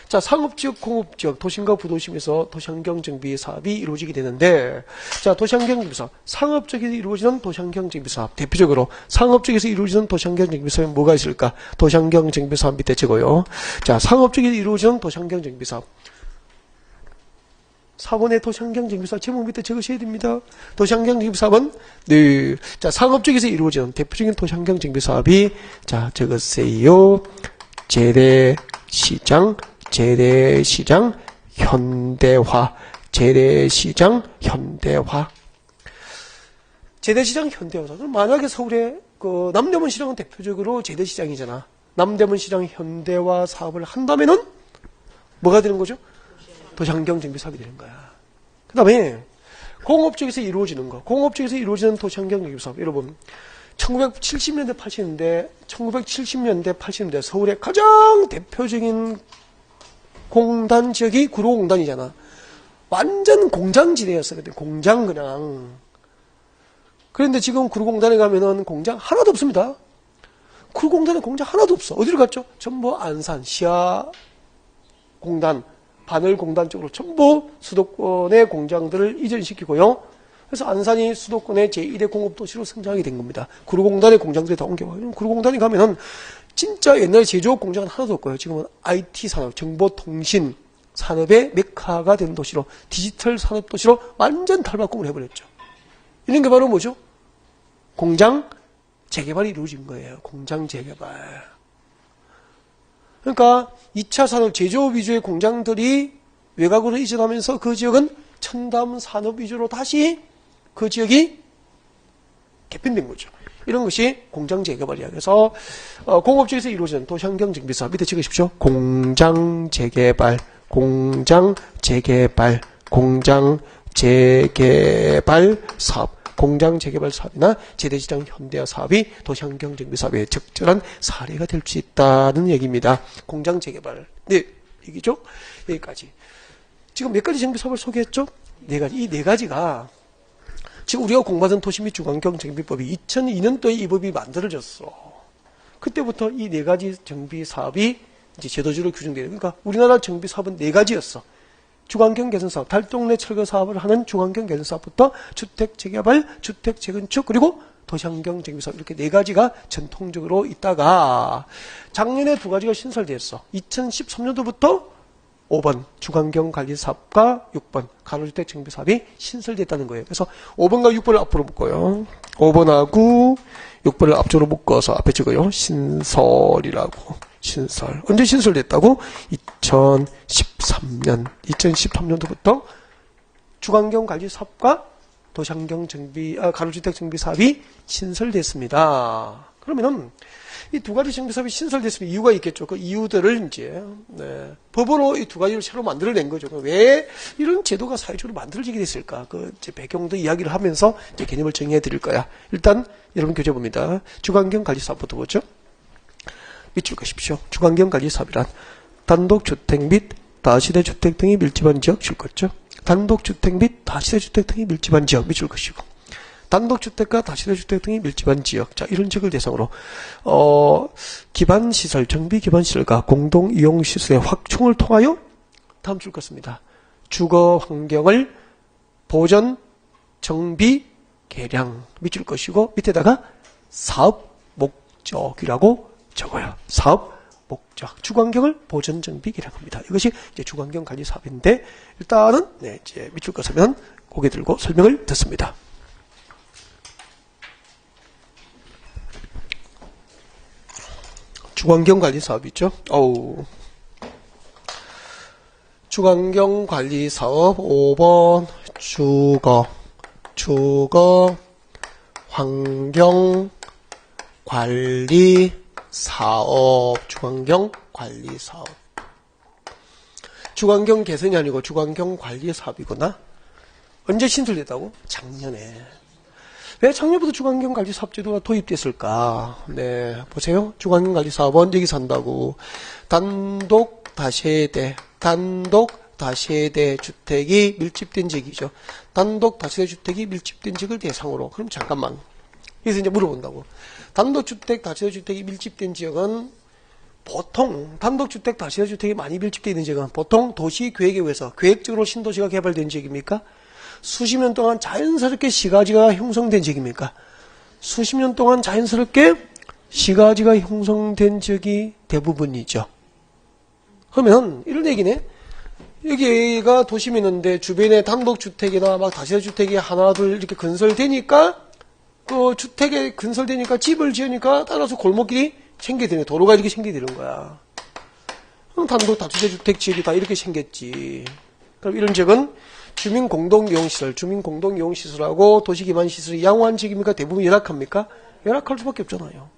자, 상업지역, 공업지역, 도심과 부도심에서 도시환경 정비 사업이 이루어지게 되는데, 자, 도시환경 정비 사업, 상업적에서 이루어지는 도시환경 정비 사업, 대표적으로 상업적에서 이루어지는 도시환경 정비 사업은 뭐가 있을까? 도시환경 정비 사업 밑에 적어요. 자, 상업적에서 이루어지는 도시환경 정비 사업. 4번의 도시환경 정비 사업 제목 밑에 적으셔야 됩니다. 도시환경 정비 사업은 자, 상업적에서 이루어지는 대표적인 도시환경 정비 사업이 자, 적으세요. 재래시장 현대화. 재래시장 현대화. 그럼 만약에 서울의 그 남대문 시장은 대표적으로 재래시장이잖아. 남대문 시장 현대화 사업을 한다면은 뭐가 되는 거죠? 도시환경 정비 사업이 되는 거야. 그 다음에 공업적에서 이루어지는 거. 공업적에서 이루어지는 도시환경 정비 사업. 여러분 1970년대 80년대 서울의 가장 대표적인 공단 지역이 구로공단이잖아. 완전 공장지대였어요. 공장 그냥. 그런데 지금 구로공단에 가면은 공장 하나도 없습니다. 구로공단에 공장 하나도 없어. 어디로 갔죠? 전부 안산, 시아공단, 바늘공단 쪽으로 전부 수도권의 공장들을 이전시키고요. 그래서 안산이 수도권의 제1의 공업도시로 성장하게 된 겁니다. 구로공단의 공장들이 다 옮겨와요. 구로공단에 가면은 진짜 옛날에 제조업 공장은 하나도 없고요. 지금은 IT 산업, 정보통신 산업의 메카가 된 도시로, 디지털 산업 도시로 완전 탈바꿈을 해버렸죠. 이런 게 바로 뭐죠? 공장 재개발이 이루어진 거예요. 공장 재개발. 그러니까 2차 산업 제조업 위주의 공장들이 외곽으로 이전하면서 그 지역은 첨단 산업 위주로 다시 그 지역이 개편된 거죠. 이런 것이 공장 재개발이야. 그래서 공업지에서 이루어지는 도시환경 정비 사업 밑에 찍으십시오. 공장 재개발 사업. 공장 재개발 사업이나 재래시장 현대화 사업이 도시환경 정비 사업의 적절한 사례가 될 수 있다는 얘기입니다. 공장 재개발. 네, 얘기죠? 여기까지. 지금 몇 가지 정비 사업을 소개했죠? 네 가지. 이 네 가지가 지금 우리가 공부하던 도시 및 주거환경 정비법이 2002년도에 이 법이 만들어졌어. 그때부터 이 네 가지 정비 사업이 이제 제도적으로 규정되는. 그러니까 우리나라 정비 사업은 네 가지였어. 주거환경 개선 사업, 달동네 철거 사업을 하는 주거환경 개선 사업부터 주택 재개발, 주택 재건축, 그리고 도시환경 정비 사업 이렇게 네 가지가 전통적으로 있다가 작년에 두 가지가 신설되었어. 2013년도부터 5번 주거환경 관리 사업과 6번 가로주택 정비 사업이 신설됐다는 거예요. 그래서 5번과 6번을 앞으로 묶어요. 5번하고 6번을 앞쪽으로 묶어서 앞에 적어요. 신설이라고. 신설. 언제 신설됐다고? 2013년도부터 주거환경 관리 사업과 도시환경 정비, 가로주택 정비 사업이 신설됐습니다. 그러면은 이 두 가지 정비 사업이 신설됐으면 이유가 있겠죠. 그 이유들을 이제 법으로 이 두 가지를 새로 만들어낸 거죠. 왜 이런 제도가 사회적으로 만들어지게 됐을까? 그 이제 배경도 이야기를 하면서 이제 개념을 정리해 드릴 거야. 일단 여러분 교재 봅니다. 주거환경 관리 사업부터 보죠. 밑줄 그십시오. 주거환경 관리 사업이란 단독주택 및 다시대주택 등이 밀집한 지역 줄 거죠. 단독주택 및 다시대주택 등이 밀집한 지역이 줄 것이고, 단독주택과 다시대주택 등이 밀집한 지역, 자 이런 지역을 대상으로 기반시설, 정비기반시설과 공동이용시설의 확충을 통하여 다음 줄 것입니다. 주거환경을 보전, 정비, 개량 밑줄 것이고 밑에다가 사업 목적이라고 적어요. 사업 목적. 주거환경을 보전, 정비, 개량합니다. 이것이 이제 주거환경 관리 사업인데 일단은 이제 밑줄 것으면 고개 들고 설명을 듣습니다. 주거환경 관리 사업이죠. 주거환경 관리 사업 5번 주거 환경 관리 사업. 주거환경 관리 사업. 주거환경 개선이 아니고 주거환경 관리 사업이구나. 언제 신설됐다고? 작년에. 왜 작년부터 주거환경 관리 사업 제도가 도입됐을까? 네, 보세요. 주거환경 관리 사업은 여기서 한다고. 단독 다세대 주택이 밀집된 지역이죠. 단독 다세대 주택이 밀집된 지역을 대상으로. 그럼 잠깐만. 여기서 이제 물어본다고. 단독주택 다세대 주택이 밀집된 지역은 보통 단독주택 다세대 주택이 많이 밀집되어 있는 지역은 보통 도시계획에 의해서 계획적으로 신도시가 개발된 지역입니까? 수십 년 동안 자연스럽게 시가지가 형성된 지역입니까? 수십 년 동안 자연스럽게 시가지가 형성된 지역이 대부분이죠. 그러면 이런 얘기네. 여기가 도심이있는데 주변에 단독주택이나 막 다세대주택이 하나 둘 이렇게 건설되니까 그 주택에 건설되니까 집을 지으니까 따라서 골목길이 생기게 되네. 도로가 이렇게 생기게 되는 거야. 그럼 단독 다세대주택 지역이 다 이렇게 생겼지. 그럼 이런 지역은 주민공동이용시설하고 도시기반시설이 양호한 지역입니까? 대부분 열악합니까? 열악할 수밖에 없잖아요.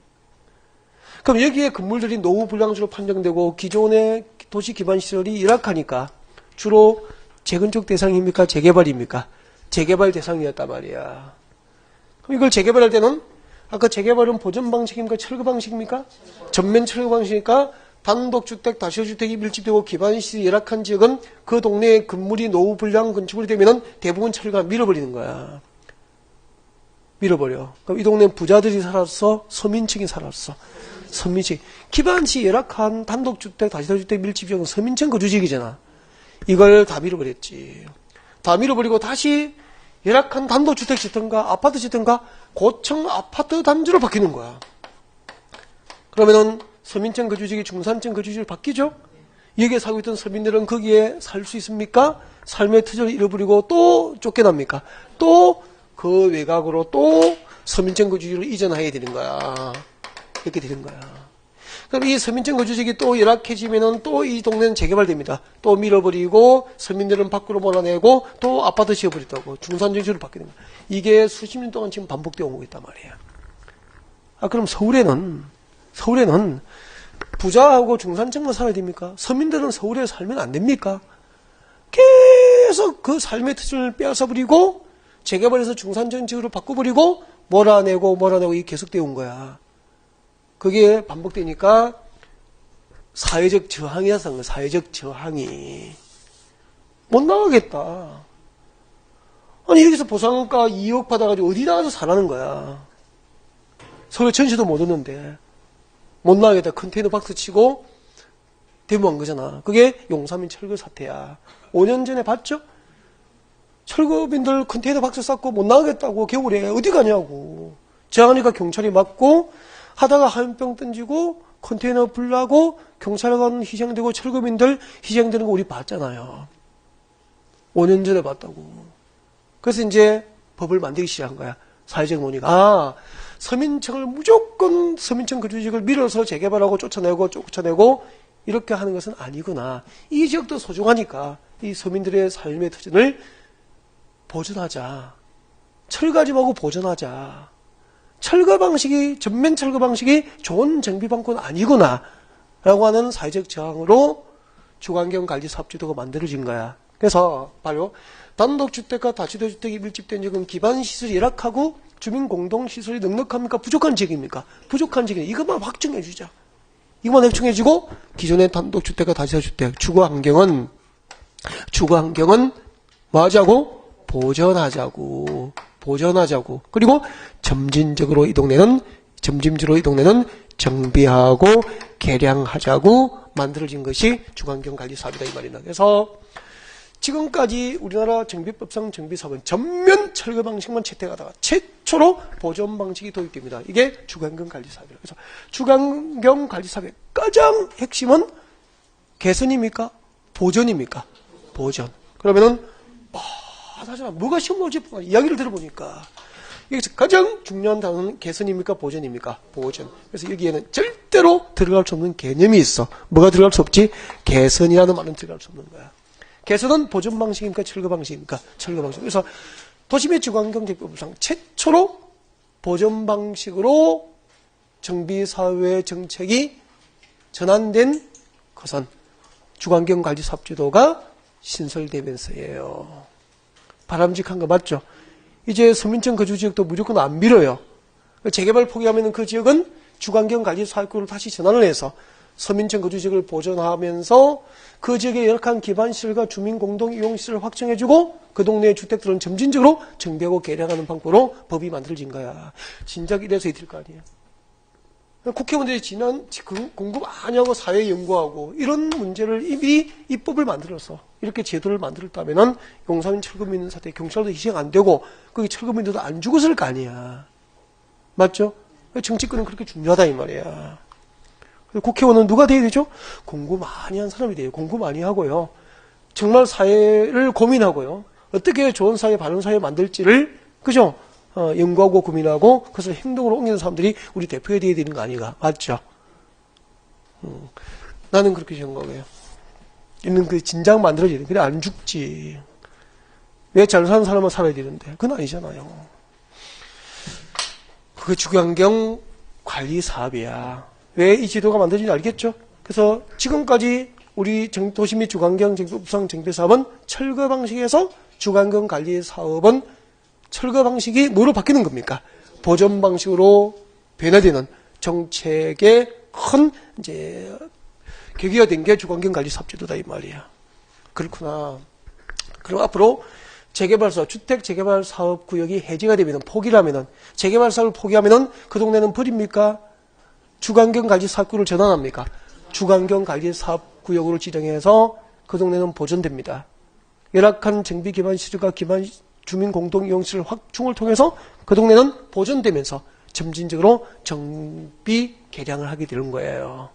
그럼 여기에 건물들이 노후 불량지로 판정되고 기존의 도시기반시설이 열악하니까 주로 재건축 대상입니까? 재개발입니까? 재개발 대상이었단 말이야. 그럼 이걸 재개발할 때는 아까 재개발은 보전 방식입니까? 철거 방식입니까? 전면 철거 방식이니까 단독주택, 다시주택이 밀집되고 기반시설이 열악한 지역은 그 동네에 건물이 노후 불량 건축물이 되면은 대부분 철거가 밀어버리는 거야. 밀어버려. 그럼 이 동네는 부자들이 살았어? 서민층이 살았어? 서민층. 기반시 열악한 단독주택, 다시주택 밀집 지역은 서민층 거주지역이잖아. 이걸 다 밀어버렸지. 다 밀어버리고 다시 열악한 단독주택 짓든가 아파트 짓든가 고층 아파트 단지로 바뀌는 거야. 그러면은 서민층 거주지역이 중산층 거주지역으로 바뀌죠? 여기에 살고 있던 서민들은 거기에 살 수 있습니까? 삶의 터전을 잃어버리고 또 쫓겨납니까? 또 그 외곽으로 또 서민층 거주지로 이전해야 되는 거야. 이렇게 되는 거야. 그럼 이 서민층 거주지역이 또 열악해지면은 또 이 동네는 재개발됩니다. 또 밀어버리고 서민들은 밖으로 몰아내고 또 아파트 지어버린다고 중산층지로 바뀌는 거야. 이게 수십 년 동안 지금 반복되어 오고 있단 말이에요. 그럼 서울에는 부자하고 중산층만 살아야 됩니까? 서민들은 서울에 살면 안 됩니까? 계속 그 삶의 터전을 빼앗아버리고 재개발해서 중산층 지역으로 바꿔버리고 몰아내고 이게 계속되어 온 거야. 그게 반복되니까 사회적 저항이 나타난 거야. 사회적 저항이. 못 나가겠다. 아니 여기서 보상가 2억 받아가지고 어디 나가서 살라는 거야. 서울에 전세도 못 얻는데 못 나가겠다. 컨테이너 박스 치고 대모한 거잖아. 그게 용산민 철거 사태야. 5년 전에 봤죠? 철거민들 컨테이너 박스 쌓고 못 나가겠다고 겨울에 어디 가냐고. 저항하니까 경찰이 맞고 하다가 화염병 던지고 컨테이너 불나고 경찰관 희생되고 철거민들 희생되는 거 우리 봤잖아요. 5년 전에 봤다고. 그래서 이제 법을 만들기 시작한 거야. 사회적 논의가. 서민층을 무조건 서민층 거주지역을 밀어서 재개발하고 쫓아내고 이렇게 하는 것은 아니구나. 이 지역도 소중하니까 이 서민들의 삶의 터전을 보존하자. 철거하지 말고 보존하자. 전면 철거 방식이 좋은 정비 방법은 아니구나. 라고 하는 사회적 저항으로 주거환경 관리 사업제도가 만들어진 거야. 그래서 바로 단독주택과 다주택이 밀집된 지역은 기반시설이 열악하고 주민공동시설이 넉넉합니까? 부족한 지역입니까? 부족한 지역이 이것만 확정해 주자. 이것만 확정해주고 기존의 단독주택과 다주택 주거환경은 주거환경은 뭐 하자고? 보전하자고. 그리고 점진적으로 이 동네는 정비하고 개량하자고 만들어진 것이 주거환경관리사업이다 이 말이다. 그래서 지금까지 우리나라 정비법상 정비사업은 전면 철거 방식만 채택하다가 최초로 보존 방식이 도입됩니다. 이게 주거환경관리사업이다. 그래서 주거환경관리사업의 가장 핵심은 개선입니까? 보존입니까? 보존. 그러면은 사실 뭐가 쉬운 거지? 이야기를 들어보니까 여기서 가장 중요한 단어는 개선입니까? 보존입니까? 보존. 그래서 여기에는 절대로 들어갈 수 없는 개념이 있어. 뭐가 들어갈 수 없지? 개선이라는 말은 들어갈 수 없는 거야. 개선은 보존 방식입니까? 철거 방식입니까? 철거 방식. 그래서 도시및 주거환경정비법상 최초로 보존 방식으로 정비사회 정책이 전환된 것은 주거환경관리사업제도가 신설되면서예요. 바람직한 거 맞죠? 이제 서민층 거주지역도 무조건 안 밀어요. 재개발 포기하면 그 지역은 주거환경관리사업구를 다시 전환을 해서 서민층 거주지역을 보존하면서 그 지역의 열악한 기반시설과 주민공동이용시설을 확충해주고 그 동네의 주택들은 점진적으로 정비하고 개량하는 방법으로 법이 만들어진 거야. 진작 이래서 이럴 거 아니에요. 국회의원들이 공부 많이 하고 사회 연구하고 이런 문제를 이미 입법을 만들어서 이렇게 제도를 만들었다면은 용산민 철거민 사태 경찰도 희생 안 되고 거기 철거민들도 안 죽었을 거 아니야. 맞죠? 정치권은 그렇게 중요하다 이 말이야. 국회의원은 누가 돼야 되죠? 공부 많이 한 사람이 돼요. 공부 많이 하고요. 정말 사회를 고민하고요. 어떻게 좋은 사회, 바른 사회 만들지를 그죠? 연구하고 고민하고 그것을 행동으로 옮기는 사람들이 우리 대표가 돼야 되는 거 아닌가? 맞죠? 나는 그렇게 생각해요. 있는 그 진작 만들어져야 돼. 그래 안 죽지. 왜 잘 사는 사람은 살아야 되는데 그건 아니잖아요. 그게 주거환경 관리 사업이야. 왜 이 지도가 만들어진지 알겠죠? 그래서 지금까지 우리 도시 및 주거환경 정비법상 정비사업은 철거 방식에서 주거환경 관리 사업은 철거 방식이 뭐로 바뀌는 겁니까? 보존 방식으로 변화되는 정책의 큰 이제 계기가 된 게 주거환경관리사업제도다 이 말이야. 그렇구나. 그럼 앞으로 재개발사, 주택 재개발 사업 구역이 해제가 되면은 포기라면은 재개발 사업을 포기하면은 그 동네는 버립니까? 주거환경관리사업구를 전환합니까? 주거환경관리사업구역으로 지정해서 그 동네는 보존됩니다. 열악한 정비 기반 시설과 기반 주민 공동 이용시설 확충을 통해서 그 동네는 보존되면서 점진적으로 정비 개량을 하게 되는 거예요.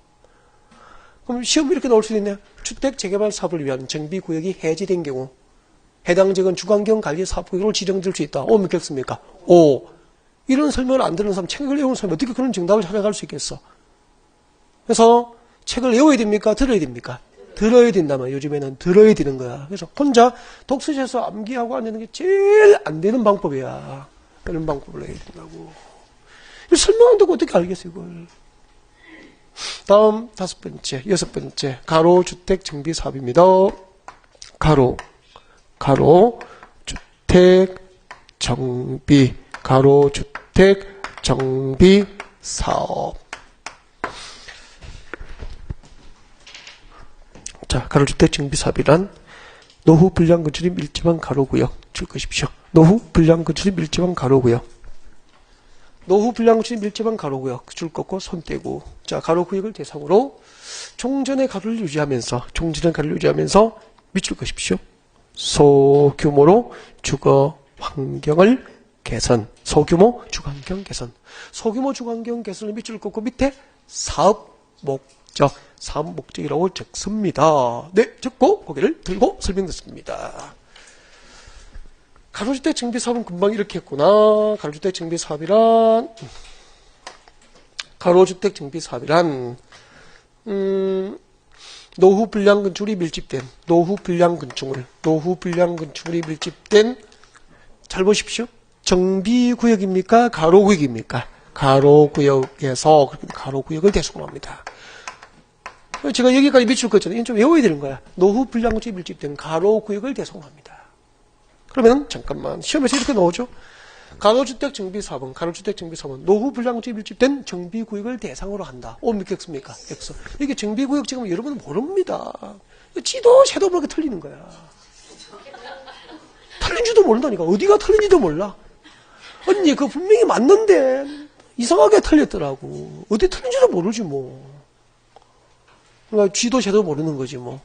그럼 시험이 이렇게 나올 수도 있네요. 주택 재개발 사업을 위한 정비 구역이 해제된 경우 해당 지역은 주거환경 관리 사업 구역으로 지정될 수 있다. 오, 믿겠습니까? 오. 이런 설명을 안 듣는 사람, 책을 외우는 사람이 어떻게 그런 정답을 찾아갈 수 있겠어? 그래서 책을 외워야 됩니까? 들어야 됩니까? 들어야 된다면 요즘에는 들어야 되는 거야. 그래서 혼자 독서실에서 암기하고 앉는 게 제일 안 되는 방법이야. 이런 방법을 해야 된다고. 설명 안 듣고 어떻게 알겠어 이걸. 다음 여섯 번째 가로주택 정비 사업입니다. 가로주택 정비 사업. 자, 가로주택 정비 사업이란 노후 불량 건축이 밀집한 가로구역 줄 것이십시오. 노후 불량 건축이 밀집한 가로구역. 노후 불량 건축이 밀집한 가로구역 줄 거고 손 떼고. 자, 가로구역을 대상으로 종전의 가로를 유지하면서 밑줄 것이십시오. 소규모로 주거 환경을 개선. 소규모 주거 환경 개선. 소규모 주거 환경 개선을 밑줄 긋고 밑에 사업 목적이라고 적습니다. 네, 적고 고개를 들고 설명 듣습니다. 가로주택 정비 사업은 금방 이렇게 했구나. 가로주택 정비 사업이란 노후 불량 건축물이 밀집된 잘 보십시오. 정비구역입니까? 가로구역입니까? 가로구역에서 가로구역을 대상으로 합니다. 제가 여기까지 밑줄 긋잖아요. 이건 좀 외워야 되는 거야. 노후 불량 건축이 밀집된 가로구역을 대상으로 합니다. 그러면 잠깐만 시험에서 이렇게 나오죠. 가로주택 정비사업은 노후 불량 건축이 밀집된 정비구역을 대상으로 한다. 오, 믿겠습니까? X. 이게 정비구역 지금 여러분은 모릅니다. 지도 새도 모르게 틀리는 거야. 틀린지도 모른다니까. 어디가 틀린지도 몰라. 언니, 그거 분명히 맞는데, 이상하게 틀렸더라고. 어디 틀린지도 모르지, 뭐. 그러니까 쥐도 쟤도 모르는 거지, 뭐.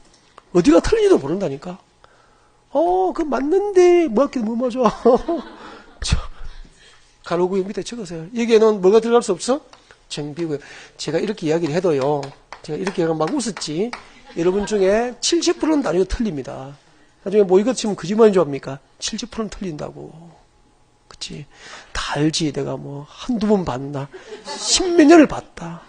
어디가 틀린지도 모른다니까. 그거 맞는데, 뭐 할게, 뭐 맞아. 가로구역 밑에 적으세요. 여기에는 뭐가 들어갈 수 없어? 정비구역. 제가 이렇게 이야기를 해도요, 제가 이렇게 막 웃었지. 여러분 중에 70%는 아니고 틀립니다. 나중에 뭐 이것 치면 거짓말인 줄 압니까? 70%는 틀린다고. 그치? 다 알지. 내가 뭐 한두 번 봤나? 10몇 년을 봤다.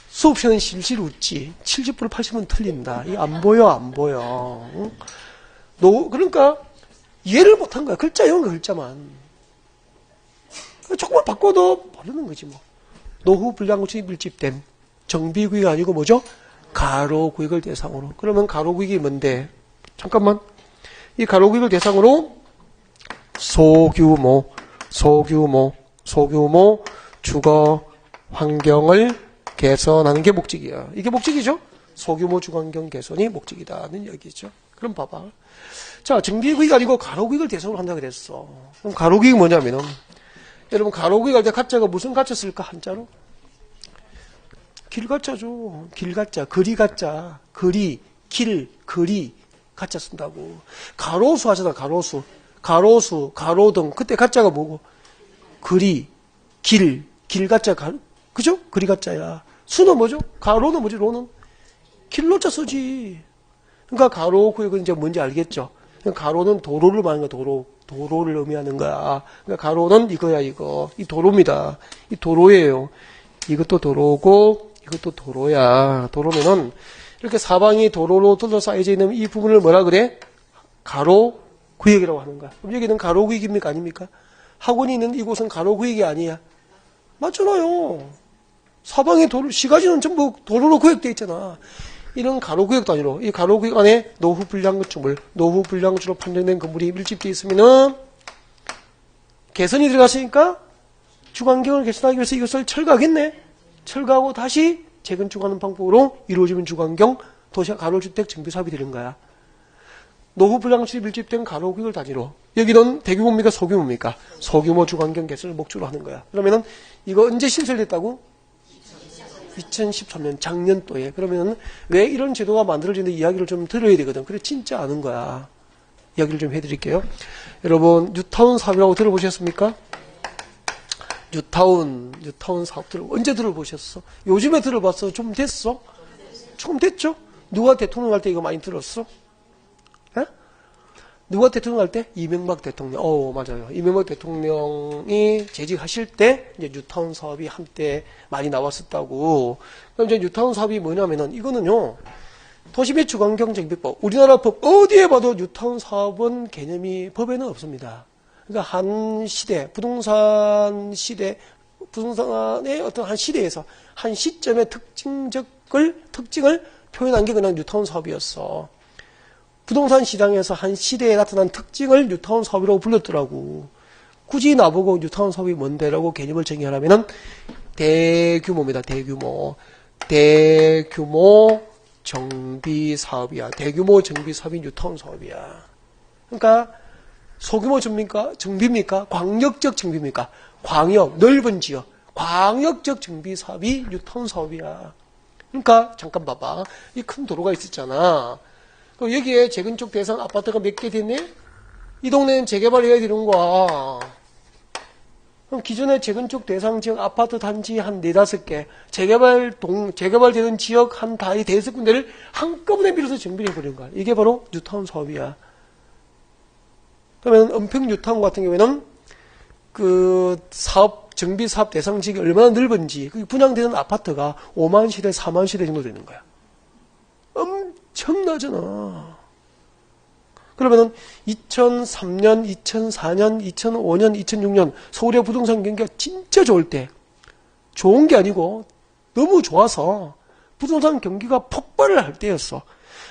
수업 시간에 실실 웃지. 70% 80%는 틀린다. 이거 안 보여, 안 보여. 응? 그러니까 이해를 못한 거야. 글자 영어 글자만. 조금만 바꿔도 모르는 거지 뭐. 노후 불량구축이 밀집된 정비구역이 아니고 뭐죠? 가로구역을 대상으로. 그러면 가로구역이 뭔데? 잠깐만. 이 가로구역을 대상으로 소규모 주거 환경을 개선하는 게 목적이야. 이게 목적이죠? 소규모 주거 환경 개선이 목적이다는 얘기죠. 그럼 봐봐. 자, 정비구역이 아니고 가로구역을 대상으로 한다고 그랬어. 그럼 가로구역이 뭐냐면은, 여러분 가로구역 할 때 가짜가 무슨 가짜 쓸까? 한자로? 길가짜죠. 길가짜, 거리가짜, 거리, 길, 거리 가짜 쓴다고. 가로수 하잖아. 가로수, 가로등. 그때 가짜가 뭐고? 거리, 길가짜, 그죠? 거리가짜야. 수는 뭐죠? 가로는 뭐지? 로는 길로자 쓰지. 그러니까 가로구역은 이제 뭔지 알겠죠? 가로는 도로를 말하는 거야. 도로를 의미하는 거야. 그러니까 가로는 이거야, 이거. 이 도로입니다. 이 도로예요. 이것도 도로고, 이것도 도로야. 도로면은, 이렇게 사방이 도로로 둘러싸여져 있는 이 부분을 뭐라 그래? 가로구역이라고 하는 거야. 그럼 여기는 가로구역입니까? 아닙니까? 학원이 있는 이곳은 가로구역이 아니야. 맞잖아요. 사방의 도로, 시가지는 전부 도로로 구역되어 있잖아. 이런 가로구역 단위로, 이 가로구역 안에 노후 불량 건축물, 노후 불량주로 판정된 건물이 밀집되어 있으면은, 개선이 들어갔으니까, 주거환경을 개선하기 위해서 이것을 철거하겠네? 철거하고 다시 재건축하는 방법으로 이루어지면 주거환경, 도시 가로주택 정비사업이 되는 거야. 노후 불량주로 밀집된 가로구역을 단위로. 여기는 대규모입니까? 소규모입니까? 소규모 주거환경 개선을 목적으로 하는 거야. 그러면은, 이거 언제 신설됐다고? 2013년 작년도에. 그러면 왜 이런 제도가 만들어지는데 이야기를 좀 들어야 되거든. 그래 진짜 아는 거야. 이야기를 좀 해드릴게요. 여러분 뉴타운 사업이라고 들어보셨습니까? 뉴타운 사업 언제 들어보셨어? 요즘에 들어봤어? 좀 됐어? 조금 됐죠? 누가 대통령 할 때 이거 많이 들었어? 에? 누가 대통령 할 때? 이명박 대통령. 맞아요. 이명박 대통령이 재직하실 때 이제 뉴타운 사업이 한때 많이 나왔었다고. 그럼 이제 뉴타운 사업이 뭐냐면은 이거는요. 도시및 주거환경정비법. 우리나라 법 어디에 봐도 뉴타운 사업은 개념이 법에는 없습니다. 그러니까 한 시대, 부동산의 어떤 한 시대에서 한 시점의 특징을 표현한 게 그냥 뉴타운 사업이었어. 부동산 시장에서 한 시대에 나타난 특징을 뉴타운 사업이라고 불렀더라고. 굳이 나보고 뉴타운 사업이 뭔데라고 개념을 정의하려면은 대규모입니다. 대규모 정비 사업이야. 대규모 정비 사업이 뉴타운 사업이야. 그러니까 소규모 정비입니까? 광역적 정비입니까? 넓은 지역, 광역적 정비 사업이 뉴타운 사업이야. 그러니까 잠깐 봐봐. 이 큰 도로가 있었잖아. 여기에 재건축 대상 아파트가 몇 개 됐네? 이 동네는 재개발해야 되는 거야. 그럼 기존에 재건축 대상 지역 아파트 단지 한 4-5개, 재개발되는 지역 한 5-6군데를 한꺼번에 밀어서 정비를 해버린 거야. 이게 바로 뉴타운 사업이야. 그러면 은평 뉴타운 같은 경우에는 정비 사업 대상 지역이 얼마나 넓은지, 분양되는 아파트가 5만 세대, 4만 세대 정도 되는 거야. 엄청나잖아. 그러면은 2003년, 2004년, 2005년, 2006년 서울의 부동산 경기가 진짜 좋을 때, 좋은 게 아니고 너무 좋아서 부동산 경기가 폭발을 할 때였어.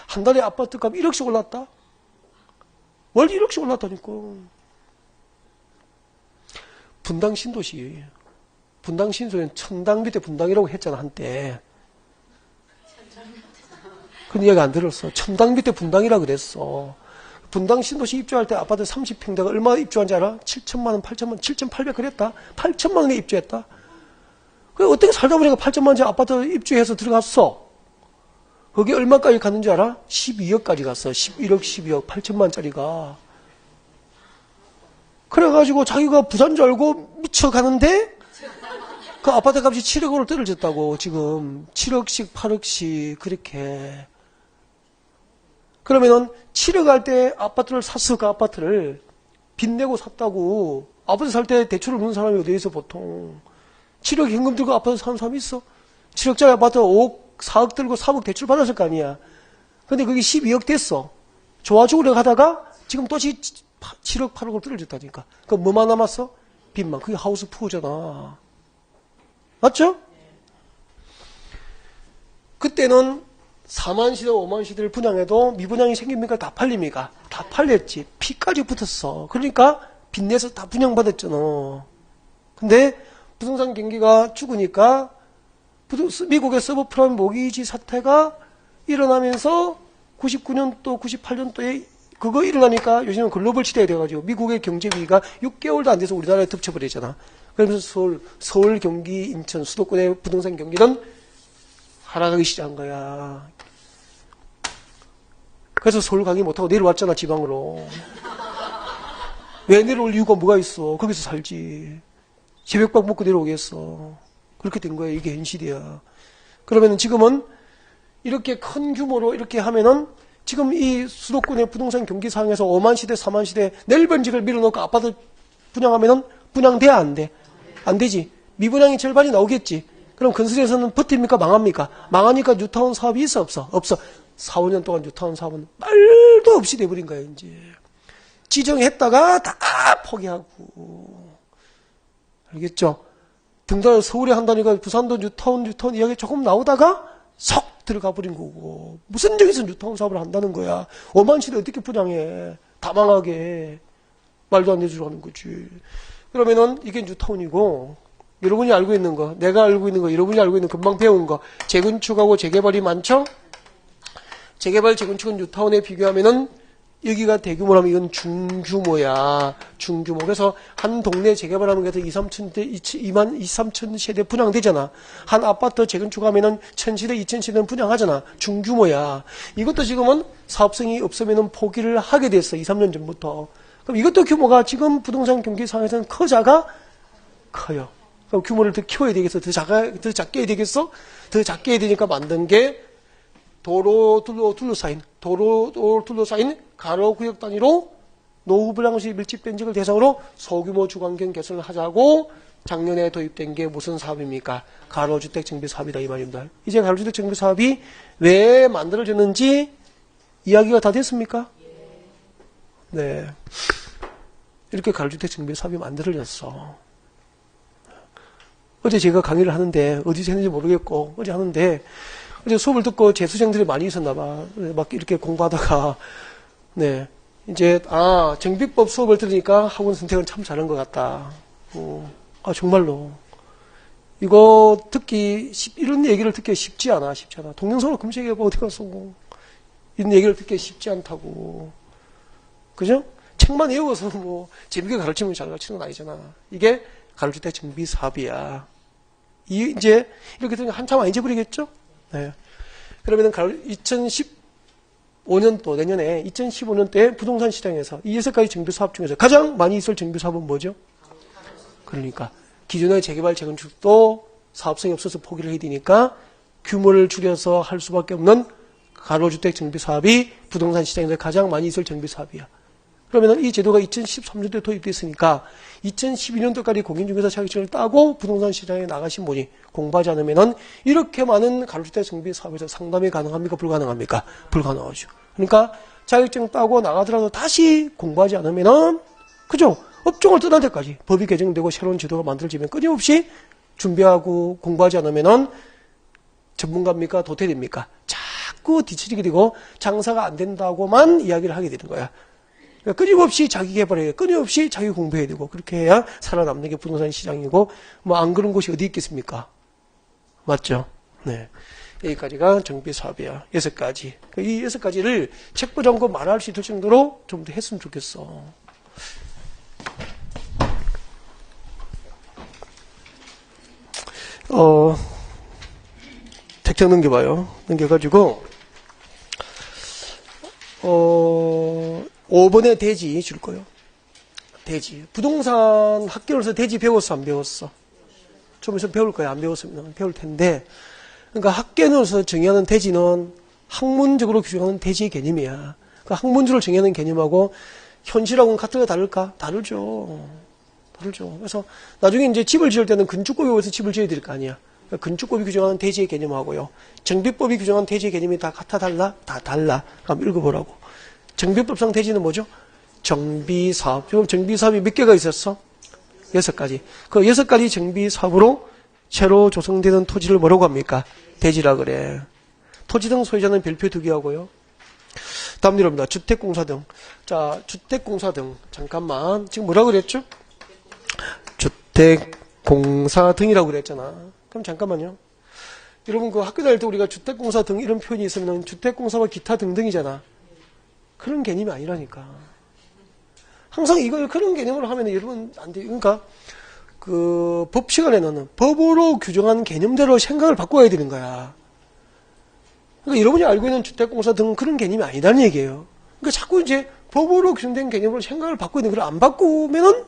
한 달에 아파트 값 1억씩 올랐다? 월 1억씩 올랐다니까. 분당 신도시. 분당 신도시는 천당 밑에 분당이라고 했잖아, 한때. 근데 이야기 안 들었어. 천당 밑에 분당이라 그랬어. 분당 신도시 입주할 때 아파트 30평대가 얼마 입주한지 알아? 7천만 원, 8천만 원, 7,800 그랬다. 8천만 원에 입주했다. 그 어떻게 살다 보니까 8천만 원짜리 아파트 입주해서 들어갔어. 거기 얼마까지 갔는지 알아? 12억까지 갔어. 11억, 12억, 8천만 원짜리가. 그래가지고 자기가 부산 줄 알고 미쳐가는데 그 아파트 값이 7억으로 떨어졌다고. 지금 7억씩 8억씩 그렇게. 그러면은 7억 할 때 아파트를 샀어. 그 아파트를 빚내고 샀다고. 아파트 살 때 대출을 넣는 사람이 어디 있어 보통. 7억 현금 들고 아파트 사는 사람이 있어. 7억짜리 아파트 5억 4억 들고 3억 대출 받았을 거 아니야. 근데 그게 12억 됐어. 좋아 죽으려 하다가 지금 또 7억 8억을 떨어졌다니까. 그럼 뭐만 남았어? 빚만. 그게 하우스 푸어잖아. 맞죠? 그때는 4만 시대, 5만 시대를 분양해도 미분양이 생깁니까? 다 팔립니까? 다 팔렸지. 피까지 붙었어. 그러니까 빚내서 다 분양받았잖아. 근데 부동산 경기가 죽으니까 미국의 서브프라임 모기지 사태가 일어나면서 99년도, 98년도에 그거 일어나니까 요즘은 글로벌 시대가 돼가지고 미국의 경제 위기가 6개월도 안 돼서 우리나라에 덮쳐버리잖아. 그러면서 서울, 경기, 인천, 수도권의 부동산 경기는 하락하기 시작한 거야. 그래서 서울 가기 못하고 내려왔잖아, 지방으로. 왜 내려올 이유가 뭐가 있어? 거기서 살지. 새벽밥 먹고 내려오겠어. 그렇게 된 거야. 이게 현실이야. 그러면은 지금은 이렇게 큰 규모로 이렇게 하면은 지금 이 수도권의 부동산 경기 상황에서 5만 시대, 4만 시대 넬번직을 밀어놓고 아파트 분양하면은 분양돼? 안 돼? 안 되지. 미분양이 절반이 나오겠지. 그럼 건설에서는 버팁니까? 망합니까? 망하니까 뉴타운 사업이 있어? 없어? 없어. 4, 5년 동안 뉴타운 사업은 말도 없이 돼버린 거야, 이제. 지정했다가 다 포기하고. 알겠죠? 등단을 서울에 한다니까 부산도 뉴타운 이야기 조금 나오다가 석 들어가 버린 거고. 무슨 적에서 뉴타운 사업을 한다는 거야. 5만 시대 어떻게 분양해. 다 망하게. 말도 안 되지로 하는 거지. 그러면은 이게 뉴타운이고, 여러분이 알고 있는 거, 내가 알고 있는 거, 여러분이 알고 있는 금방 배운 거, 재건축하고 재개발이 많죠? 재개발, 재건축은 뉴타운에 비교하면은 여기가 대규모라면 이건 중규모야. 중규모. 그래서 한 동네 재개발하면 그래서 2, 3천 세대 분양되잖아. 한 아파트 재건축하면은 1000세대, 2000세대는 분양하잖아. 중규모야. 이것도 지금은 사업성이 없으면은 포기를 하게 됐어. 2, 3년 전부터. 그럼 이것도 규모가 지금 부동산 경기 상황에서는 커져가 커요. 그럼 규모를 더 키워야 되겠어? 더 작게 해야 되겠어? 더 작게 해야 되니까 만든 게 도로 둘러싸인 가로구역 단위로 노후불량시 밀집변직을 대상으로 소규모 주거환경 개선을 하자고 작년에 도입된 게 무슨 사업입니까? 가로주택 정비 사업이다 이 말입니다. 이제 가로주택 정비 사업이 왜 만들어졌는지 이야기가 다 됐습니까? 네. 이렇게 가로주택 정비 사업이 만들어졌어. 어제 제가 강의를 하는데 어디서 했는지 모르겠고 어제 하는데 어제 수업을 듣고 재수생들이 많이 있었나 봐. 막 이렇게 공부하다가 네. 이제 정비법 수업을 들으니까 학원 선택은 참 잘한 것 같다. 정말로 이거 이런 얘기를 듣기 쉽지 않아. 동영상으로 검색해봐. 어디 가서 이런 얘기를 듣기 쉽지 않다고. 그죠? 책만 외워서 뭐 재밌게 가르치면 잘 가르치는 건 아니잖아. 이게 가로주택 정비 사업이야. 이제 이렇게 되면 한참 안 잊어버리겠죠? 네. 그러면은 2015년도 내년에 2015년도에 부동산 시장에서 이 6가지 정비 사업 중에서 가장 많이 있을 정비 사업은 뭐죠? 그러니까 기존의 재개발 재건축도 사업성이 없어서 포기를 해야 되니까 규모를 줄여서 할 수밖에 없는 가로주택 정비 사업이 부동산 시장에서 가장 많이 있을 정비 사업이야. 그러면 이 제도가 2013년도에 도입됐으니까 2012년도까지 공인중개사 자격증을 따고 부동산 시장에 나가신 분이 공부하지 않으면 이렇게 많은 가로주택 정비 사업에서 상담이 가능합니까? 불가능합니까? 불가능하죠. 그러니까 자격증 따고 나가더라도 다시 공부하지 않으면 그죠? 업종을 떠날 때까지 법이 개정되고 새로운 제도가 만들어지면 끊임없이 준비하고 공부하지 않으면 전문가입니까? 도태됩니까? 자꾸 뒤처지게 되고 장사가 안 된다고만 이야기를 하게 되는 거야. 그러니까 끊임없이 자기 개발해야 돼. 끊임없이 자기 공부해야 되고 그렇게 해야 살아남는 게 부동산 시장이고 뭐 안 그런 곳이 어디 있겠습니까? 맞죠? 네. 여기까지가 정비사업이야. 6가지. 이 6가지를 책 보지 않고 말할 수 있을 정도로 좀 더 했으면 좋겠어. 택장 넘겨봐요. 넘겨가지고, 5번에 대지 줄 거예요. 대지. 부동산 학교에서 대지 배웠어, 안 배웠어? 좀 있으면 배울 거야. 안 배웠으면 배울 텐데. 그러니까 학계에서 정의하는 대지는 학문적으로 규정하는 대지의 개념이야. 그러니까 학문적으로 정의하는 개념하고 현실하고는 같을까 다를까? 다르죠. 다르죠. 그래서 나중에 이제 집을 지을 때는 건축법에 서 집을 지어야 될 거 아니야. 그러니까 건축법이 규정하는 대지의 개념하고요. 정비법이 규정하는 대지의 개념이 다 같아 달라? 다 달라. 한번 읽어보라고. 정비법상 대지는 뭐죠? 정비사업. 지금 정비사업이 몇 개가 있었어? 6가지. 그 6가지 정비사업으로 새로 조성되는 토지를 뭐라고 합니까? 대지라 그래. 토지 등 소유자는 별표 2개 하고요. 다음 내려옵니다. 주택공사 등. 자, 주택공사 등. 잠깐만. 지금 뭐라고 그랬죠? 주택공사 등이라고 그랬잖아. 그럼 잠깐만요. 여러분 그 학교 다닐 때 우리가 주택공사 등 이런 표현이 있으면 주택공사와 기타 등등이잖아. 그런 개념이 아니라니까. 항상 이걸 그런 개념으로 하면 여러분 안 돼요. 그러니까 그 법 시간에는 법으로 규정한 개념대로 생각을 바꿔야 되는 거야. 그러니까 여러분이 알고 있는 주택공사 등은 그런 개념이 아니라는 얘기예요. 그러니까 자꾸 이제 법으로 규정된 개념으로 생각을 바꿔야 되는 걸 안 바꾸면은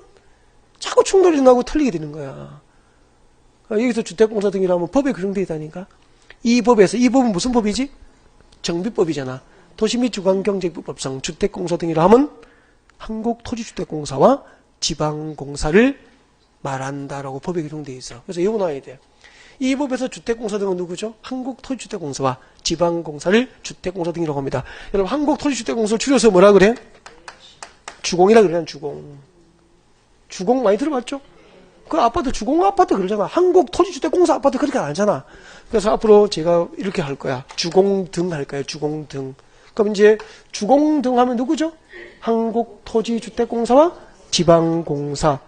자꾸 충돌이 나고 틀리게 되는 거야. 그러니까 여기서 주택공사 등이라면 법에 규정되어 있다니까. 이 법은 무슨 법이지? 정비법이잖아. 도시 및 주관경제법상 주택공사 등이라 하면 한국토지주택공사와 지방공사를 말한다라고 법에 규정되어 있어. 그래서 이거 나와야 돼. 이 법에서 주택공사 등은 누구죠? 한국토지주택공사와 지방공사를 주택공사 등이라고 합니다. 여러분 한국토지주택공사를 줄여서 뭐라 그래? 주공이라 그러잖아. 주공 많이 들어봤죠? 그 아파트 주공 아파트 그러잖아. 한국토지주택공사 아파트 그렇게 안 하잖아. 그래서 앞으로 제가 이렇게 할 거야. 주공등 할 거야. 주공등. 그럼 이제 주공등 하면 누구죠? 한국토지주택공사와 지방공사.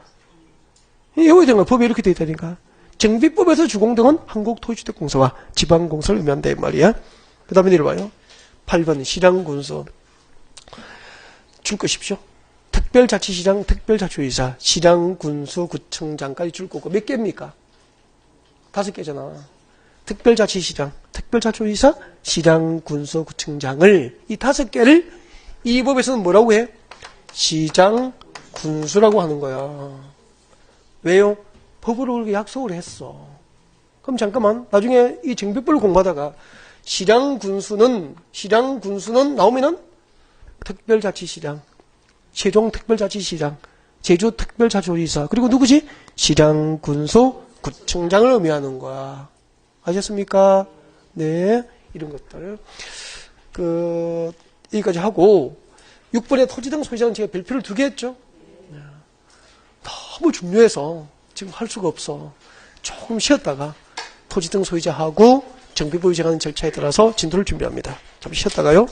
외워야 되는 거야. 법에 이렇게 돼 있다니까. 정비법에서 주공등은 한국토지주택공사와 지방공사를 의미한다 이 말이야. 그 다음에 내려봐요. 8번 시랑군수 줄 것입시오. 특별자치시장, 특별자치의사, 시랑군수, 구청장까지 줄 거고 몇 개입니까? 5개잖아. 특별자치시장, 특별자치의사, 시랑군수, 구청장을 이 5개를 이 법에서는 뭐라고 해? 시장군수라고 하는 거야. 왜요? 법으로 그렇게 약속을 했어. 그럼 잠깐만 나중에 이 정비법을 공부하다가 시랑군수는 나오면은 특별자치시장, 세종특별자치시장, 제주특별자치의사 그리고 누구지? 시랑군수, 구청장을 의미하는 거야. 아셨습니까? 네, 이런 것들 여기까지 하고 6번에 토지 등 소유자는 제가 별표를 2개 했죠. 너무 중요해서 지금 할 수가 없어. 조금 쉬었다가 토지 등 소유자하고 정비법이 정하는 절차에 따라서 진도를 준비합니다. 잠시 쉬었다가요.